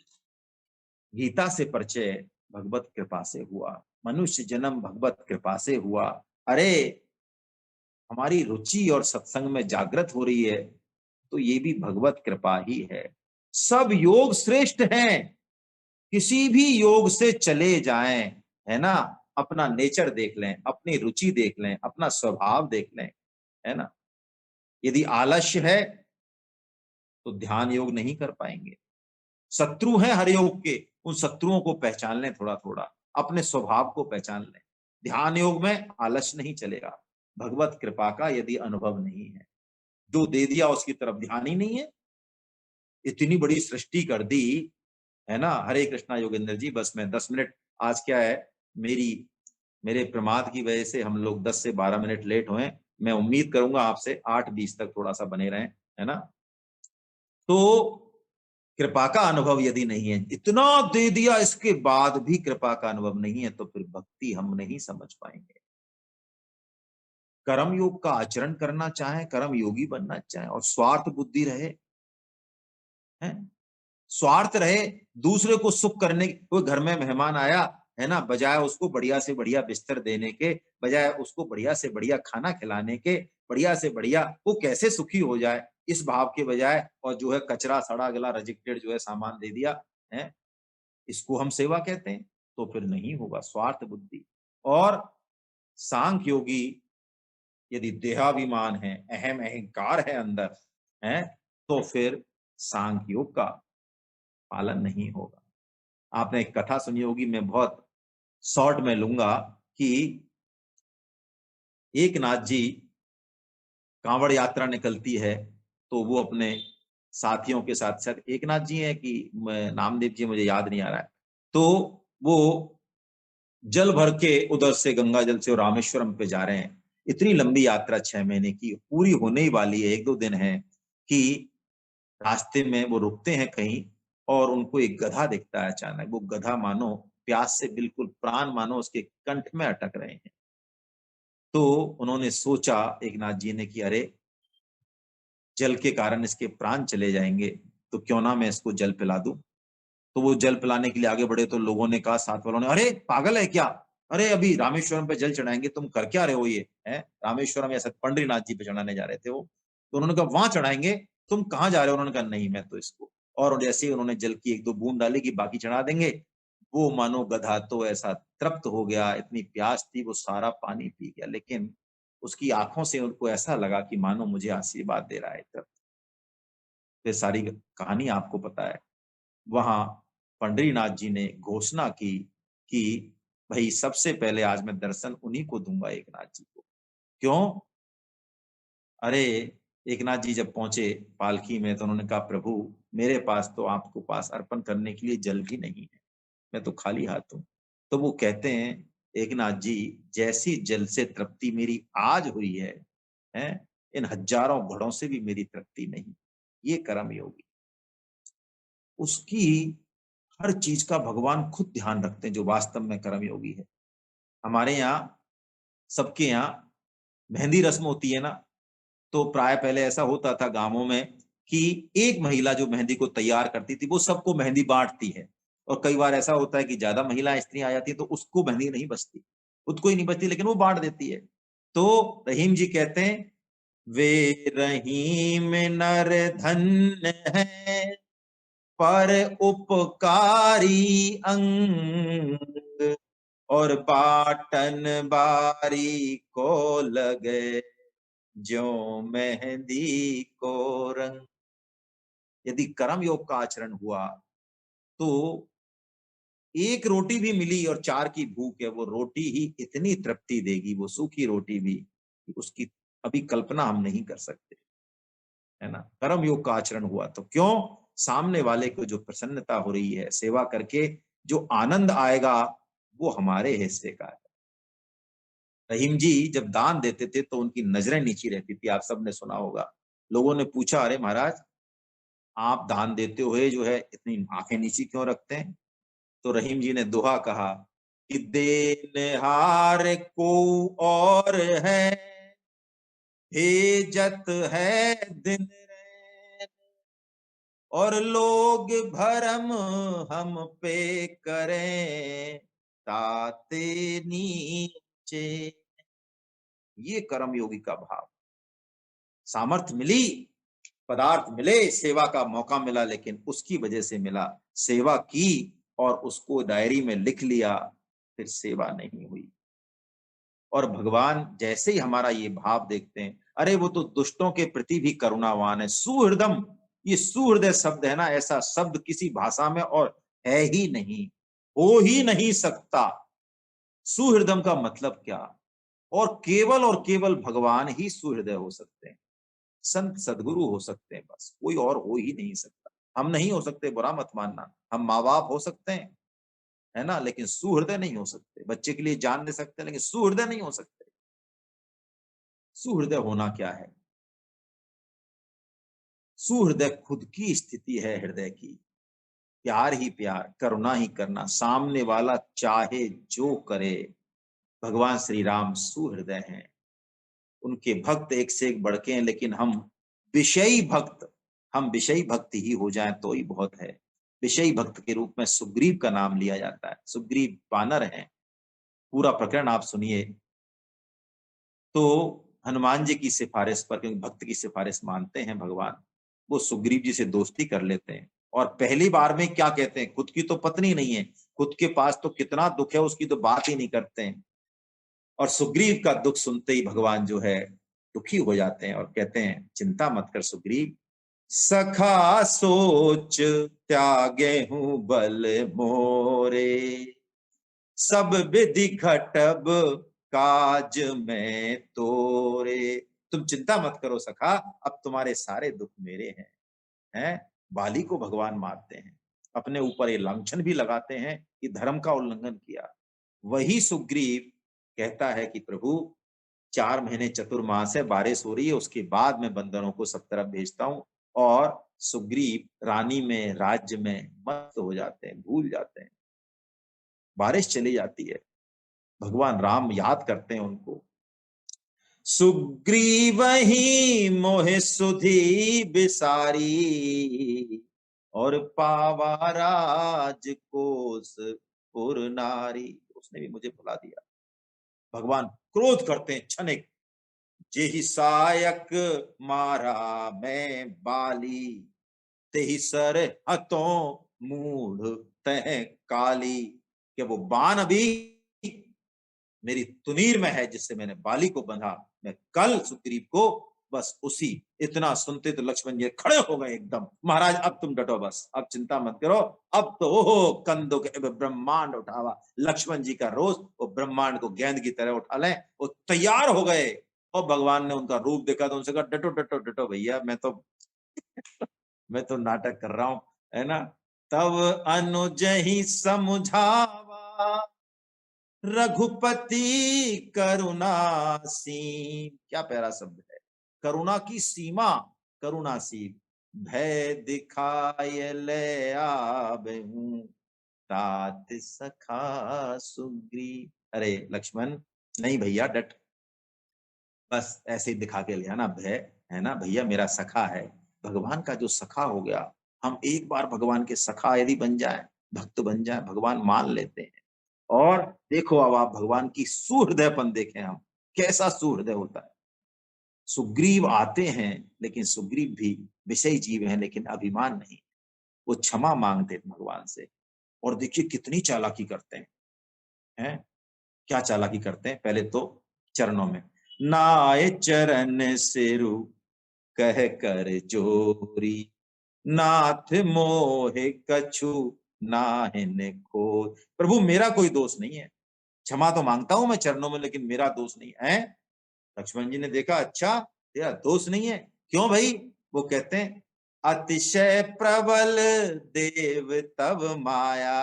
गीता से परिचय भगवत कृपा से हुआ, मनुष्य जन्म भगवत कृपा से हुआ। अरे हमारी रुचि और सत्संग में जागृत हो रही है तो ये भी भगवत कृपा ही है। सब योग श्रेष्ठ हैं, किसी भी योग से चले जाएं, है ना। अपना नेचर देख लें, अपनी रुचि देख लें, अपना स्वभाव देख लें, है ना। यदि आलस्य है तो ध्यान योग नहीं कर पाएंगे। शत्रु है हर योग के, उन शत्रुओं को पहचान लें थोड़ा थोड़ा, अपने स्वभाव को पहचान लें। ध्यान योग में आलस्य नहीं चलेगा, भगवत कृपा का यदि अनुभव नहीं है, जो दे दिया उसकी तरफ ध्यान ही नहीं है। इतनी बड़ी सृष्टि कर दी, है ना। हरे कृष्णा योगेंद्र जी, बस मैं 10 मिनट, आज क्या है, मेरी मेरे प्रमाद की वजह से हम लोग 10 से 12 मिनट लेट हुए। मैं उम्मीद करूंगा आपसे 8:20 तक थोड़ा सा बने रहें, है ना। तो कृपा का अनुभव यदि नहीं है, इतना दे दिया इसके बाद भी कृपा का अनुभव नहीं है, तो फिर भक्ति हम नहीं समझ पाएंगे। कर्म योग का आचरण करना चाहे, कर्म योगी बनना चाहे और स्वार्थ बुद्धि रहे, है स्वार्थ रहे, दूसरे को सुख करने, कोई घर में मेहमान आया, है ना, बजाय उसको बढ़िया से बढ़िया बिस्तर देने के, बजाय उसको बढ़िया से बढ़िया खाना खिलाने के, बढ़िया से बढ़िया वो कैसे सुखी हो जाए, इस भाव के बजाय, और जो है कचरा सड़ा गला रिजेक्टेड जो है सामान दे दिया है, इसको हम सेवा कहते हैं। तो फिर नहीं होगा, स्वार्थ बुद्धि। और सांख्य योगी यदि देहाभिमान है, अहम अहंकार है अंदर, है, तो फिर सांख्य योग का पालन नहीं होगा। आपने एक कथा सुनी होगी, मैं बहुत शॉर्ट में लूंगा, कि एक नाथ जी कांवड़ यात्रा निकलती है, तो वो अपने साथियों के साथ साथ, एक नाथ जी है कि नामदेव जी, मुझे याद नहीं आ रहा है, तो वो जल भर के उधर से गंगा जल से रामेश्वरम पे जा रहे हैं। इतनी लंबी यात्रा 6 महीने की पूरी होने ही वाली है, 1-2 दिन है, कि रास्ते में वो रुकते हैं कहीं, और उनको एक गधा दिखता है अचानक। वो गधा मानो प्यास से बिल्कुल प्राण मानो उसके कंठ में अटक रहे हैं। तो उन्होंने सोचा एक नाथ जी ने कि अरे जल के कारण इसके प्राण चले जाएंगे, तो क्यों ना मैं इसको जल पिला दूं। तो वो जल पिलाने के लिए आगे बढ़े, तो लोगों ने कहा, साथ वालों ने, अरे पागल है क्या, अरे अभी रामेश्वरम पे जल चढ़ाएंगे, तुम कर क्या रहे हो ये, है रामेश्वरम या पंडरीनाथ जी पे चढ़ाने जा रहे थे वो। तो उन्होंने कहा वहां चढ़ाएंगे, तुम कहाँ जा रहे हो। उन्होंने कहा नहीं, मैं तो इसको, और जैसे ही उन्होंने जल की 1-2 बूंद डाली कि बाकी चढ़ा देंगे, वो मानो गधा तो ऐसा तृप्त हो गया, इतनी प्यास थी वो सारा पानी पी गया, लेकिन उसकी आंखों से उनको ऐसा लगा कि मानो मुझे आशीर्वाद दे रहा है तृप्त। फिर सारी कहानी आपको पता है। वहां पंडरीनाथ जी ने घोषणा की कि भाई सबसे पहले आज मैं दर्शन उन्हीं को दूंगा, एक नाथ जी को। क्यों? अरे एक नाथ जी जब पहुंचे पालकी में, तो उन्होंने कहा, प्रभु मेरे पास तो आपको पास अर्पण करने के लिए जल भी नहीं है, मैं तो खाली हाथ हूं। तो वो कहते हैं, एक नाथ जी, जैसी जल से तृप्ति मेरी आज हुई है, इन हजारों घड़ों से भी मेरी तृप्ति नहीं। ये कर्म योगी, उसकी हर चीज का भगवान खुद ध्यान रखते हैं, जो वास्तव में कर्मयोगी है। हमारे यहाँ, सबके यहाँ मेहंदी रस्म होती है ना, तो प्राय पहले ऐसा होता था गांवों में कि एक महिला जो मेहंदी को तैयार करती थी वो सबको मेहंदी बांटती है। और कई बार ऐसा होता है कि ज्यादा महिला स्त्रियां आ जाती है तो उसको मेहंदी नहीं बचती, खुद को ही नहीं बचती, लेकिन वो बांट देती है। तो रहीम जी कहते हैं, वे रहीम नर धन्य है, पर उपकारी अंग, और बाटन बारी को लगे, ज्यों मेहंदी को रंग। यदि कर्म योग का आचरण हुआ तो एक रोटी भी मिली और 4 की भूख है, वो रोटी ही इतनी तृप्ति देगी, वो सूखी रोटी भी, उसकी अभी कल्पना हम नहीं कर सकते, है ना। कर्म योग का आचरण हुआ तो क्यों, सामने वाले को जो प्रसन्नता हो रही है सेवा करके, जो आनंद आएगा वो हमारे हिस्से का है। रहीम जी जब दान देते थे तो उनकी नजरें नीची रहती थी, आप सबने सुना होगा। लोगों ने पूछा, अरे महाराज आप दान देते हुए जो है इतनी आंखें नीची क्यों रखते हैं? तो रहीम जी ने दोहा कहा कि देनहार को और है, भेजत है दिन रैन, और लोग भरम हम पे करें, ताते नीचे। ये कर्म योगी का भाव। सामर्थ्य मिली, पदार्थ मिले, सेवा का मौका मिला, लेकिन उसकी वजह से मिला, सेवा की और उसको डायरी में लिख लिया, फिर सेवा नहीं हुई। और भगवान जैसे ही हमारा ये भाव देखते हैं, अरे वो तो दुष्टों के प्रति भी करुणावान है, सुहृदम। ये सुहृदय शब्द है ना, ऐसा शब्द किसी भाषा में और है ही नहीं, हो ही नहीं सकता। सुहृदम का मतलब क्या, और केवल भगवान ही सुहृदय हो सकते हैं, संत सदगुरु हो सकते हैं, बस कोई और हो ही नहीं सकता। हम नहीं हो सकते, बुरा मत मानना, हम माँ बाप हो सकते हैं, है ना, लेकिन सुहृदय नहीं हो सकते। बच्चे के लिए जान दे सकते हैं, लेकिन सुहृदय नहीं हो सकते। सुहृदय होना क्या है? सुहृदय खुद की स्थिति है, हृदय की, प्यार ही प्यार, करुणा ही करना, सामने वाला चाहे जो करे। भगवान श्री राम सुहृदय हैं, उनके भक्त एक से एक बढ़ के हैं, लेकिन विषयी भक्त हम विषयी भक्ति ही हो जाए तो ही बहुत है। विषयी भक्त के रूप में सुग्रीव का नाम लिया जाता है। सुग्रीव वानर हैं, पूरा प्रकरण आप सुनिए। तो हनुमान जी की सिफारिश पर, क्योंकि भक्त की सिफारिश मानते हैं भगवान, वो सुग्रीव जी से दोस्ती कर लेते हैं। और पहली बार में क्या कहते हैं, खुद की तो पत्नी नहीं है, खुद के पास तो कितना दुख है उसकी तो बात ही नहीं करते हैं। और सुग्रीव का दुख सुनते ही भगवान जो है दुखी हो जाते हैं और कहते हैं, चिंता मत कर सुग्रीव, सखा सोच त्यागे हूं बल मोरे, सब विधि घटब काज में तोरे। तुम चिंता मत करो सखा, अब तुम्हारे सारे दुख मेरे हैं। बाली को भगवान मारते हैं, अपने ऊपर ये लांछन भी लगाते हैं कि धर्म का उल्लंघन किया। वही सुग्रीव कहता है कि प्रभु 4 महीने चतुर्मास है, बारिश हो रही है, उसके बाद मैं बंदरों को सब तरफ भेजता हूँ। और सुग्रीव रानी में, राज्य में मस्त हो जाते हैं, भूल जाते हैं, बारिश चली जाती है, भगवान राम याद करते हैं उनको। सुग्रीव ही मोहे सुधी बिसारी, और पावा राज कोस पुर नारी। उसने भी मुझे भुला दिया। भगवान क्रोध करते हैं क्षणिक, जेहि सायक मारा मैं बाली, तेहि सर हतों मूढ़ तह काली। कि वो बाण अभी मेरी तुनीर में है जिससे मैंने बाली को बंधा, मैं कल सुग्रीव को, बस उसी। इतना सुनते तो लक्ष्मण जी खड़े हो गए एकदम, महाराज अब तुम डटो, बस अब चिंता मत करो, अब तो ओहो कंदो के ब्रह्मांड उठावा। लक्ष्मण जी का रोज वो ब्रह्मांड को गेंद की तरह उठा लें, वो तैयार हो गए। और भगवान ने उनका रूप देखा तो उनसे कहा, डटो डटो डटो भैया, मैं तो नाटक कर रहा हूं, है ना। तब अनुज ही समझावा, रघुपति करुणा सीम। क्या प्यारा शब्द है, करुणा की सीमा, करुणा सीम। भय दिखाए ले आबहूं, तात सखा सुग्रीव। अरे लक्ष्मण, नहीं भैया डट, बस ऐसे ही दिखा के ले आना भय, है ना, भैया मेरा सखा है। भगवान का जो सखा हो गया, हम एक बार भगवान के सखा यदि बन जाए, भक्त बन जाए, भगवान मान लेते हैं। और देखो अब आप भगवान की सुहृदयपन देखें, हम कैसा सुहृदय होता है। सुग्रीव आते हैं, लेकिन सुग्रीव भी विषय जीव हैं, लेकिन अभिमान नहीं। वो क्षमा मांगते हैं भगवान से। और देखिए कितनी चालाकी करते हैं, क्या चालाकी करते हैं। पहले तो चरणों में, नाय चरण सिरु कह कर जोरी, नाथ मोहे कछु नाहिन खो। प्रभु मेरा कोई दोष नहीं है, क्षमा तो मांगता हूं मैं चरणों में, लेकिन मेरा दोष नहीं है। लक्ष्मण जी ने देखा, अच्छा तेरा दोष नहीं है, क्यों भाई? वो कहते हैं, अतिशय प्रबल देव तब माया,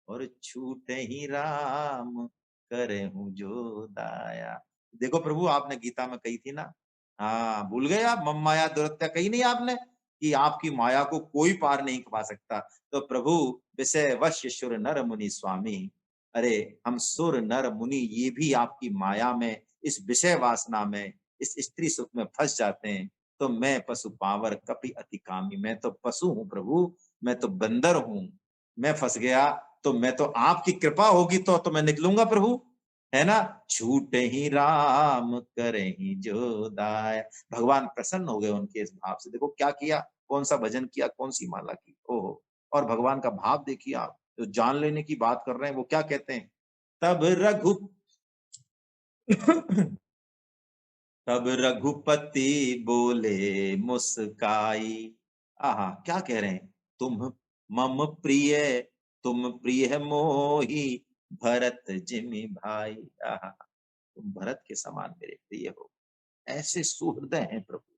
और छूटे ही राम करे हूं जो दाया। देखो प्रभु, आपने गीता में कही थी ना, हाँ भूल गए आप, मम माया दुरत्या कही नहीं आपने, कि आपकी माया को कोई पार नहीं पा सकता। तो प्रभु विषय वश सुर नर मुनि स्वामी, अरे हम सुर नर मुनि ये भी आपकी माया में, इस विषय वासना में, इस स्त्री सुख में फंस जाते हैं। तो मैं पशु पावर कपि अति कामी, मैं तो पशु हूँ प्रभु, मैं तो बंदर हूँ, मैं फंस गया, तो मैं तो आपकी कृपा होगी तो मैं निकलूंगा प्रभु, है ना। छूटे ही राम करे ही जो दाय। भगवान प्रसन्न हो गए उनके इस भाव से। देखो क्या किया, कौन सा भजन किया, कौन सी माला की, ओहो। और भगवान का भाव देखिए आप, जो जान लेने की बात कर रहे हैं, वो क्या कहते हैं, तब रघु तब रघुपति बोले मुस्काई। आहा क्या कह रहे हैं, तुम मम प्रिय, तुम प्रिय मोही भरत जिमि भाई। आहा, तुम भरत के समान मेरे प्रिय हो। ऐसे सुहृदय हैं प्रभु,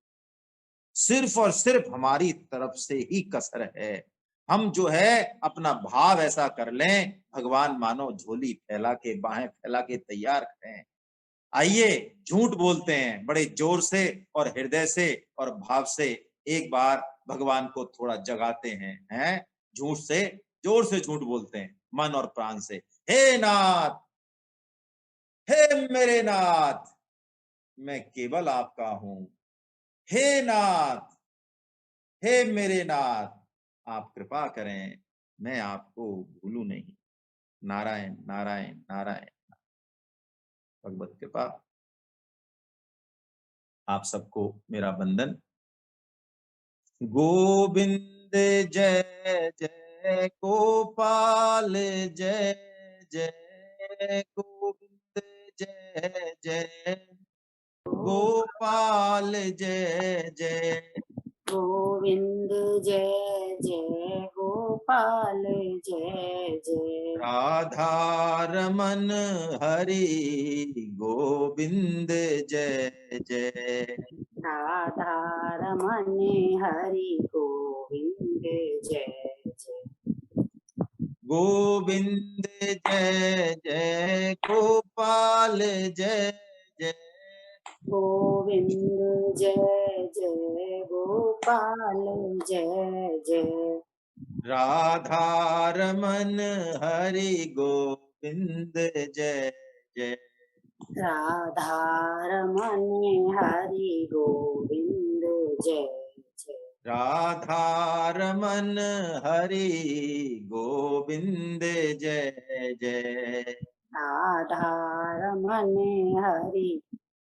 सिर्फ और सिर्फ हमारी तरफ से ही कसर है। हम जो है अपना भाव ऐसा कर लें, भगवान मानो झोली फैला के, बाहें फैला के तैयार हैं। आइए झूठ बोलते हैं बड़े जोर से और हृदय से और भाव से, एक बार भगवान को थोड़ा जगाते हैं झूठ से, जोर से झूठ बोलते हैं मन और प्राण से। हे नाथ, हे मेरे नाथ, मैं केवल आपका हूं। हे नाथ, हे मेरे नाथ, आप कृपा करें, मैं आपको भूलूं नहीं। नारायण नारायण नारायण। भगवत कृपा। आप सबको मेरा वंदन। गोविंद जय जय गोपाल, जय जय गोविंद, जय जय गोपाल, जय जय गोविंद जय जय गोपाल, जय जय राधा रमन हरि गोविंद, जय जय राधा रमन हरि गोविंद, जय जय गोविंद जय जय गोपाल, जय जय गोविंद जय जय गोपाल, जय जय राधा रमन हरि गोविंद, जय जय राधा रमन हरि गोविंद, जय जय राधा रमन हरि गोविंद, जय जय राधा रमन हरि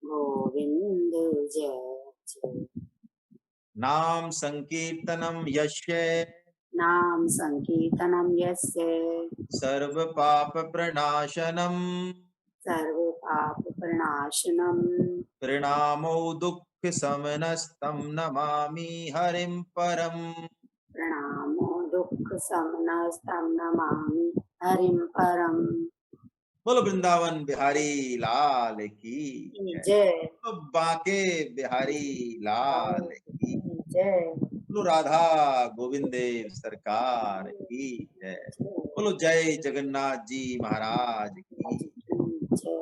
गोविंद, जय जय नाम संकीर्तनम यस्य नाम संकीर्तनम यस्य सर्व पाप प्रणाशनम, सर्व पाप प्रणाशनम, प्रणामो दुःख समनस्तं नमामि हरिं परम। प्रणामो दुःख समनस्तं नमामि हरिं परम। बोलो वृंदावन बिहारी लाल की जय। जय बोलो बांके बिहारी लाल की, जय बोलो राधा गोविंद देव सरकार की जय। बोलो जय जगन्नाथ जी महाराज की।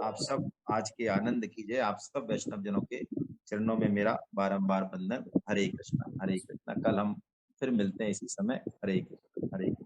आप सब आज के आनंद कीजिए। आप सब वैष्णव जनों के चरणों में मेरा बारंबार वंदन। हरे कृष्णा हरे कृष्णा। कल हम फिर मिलते हैं इसी समय। हरे कृष्णा हरे कृष्णा।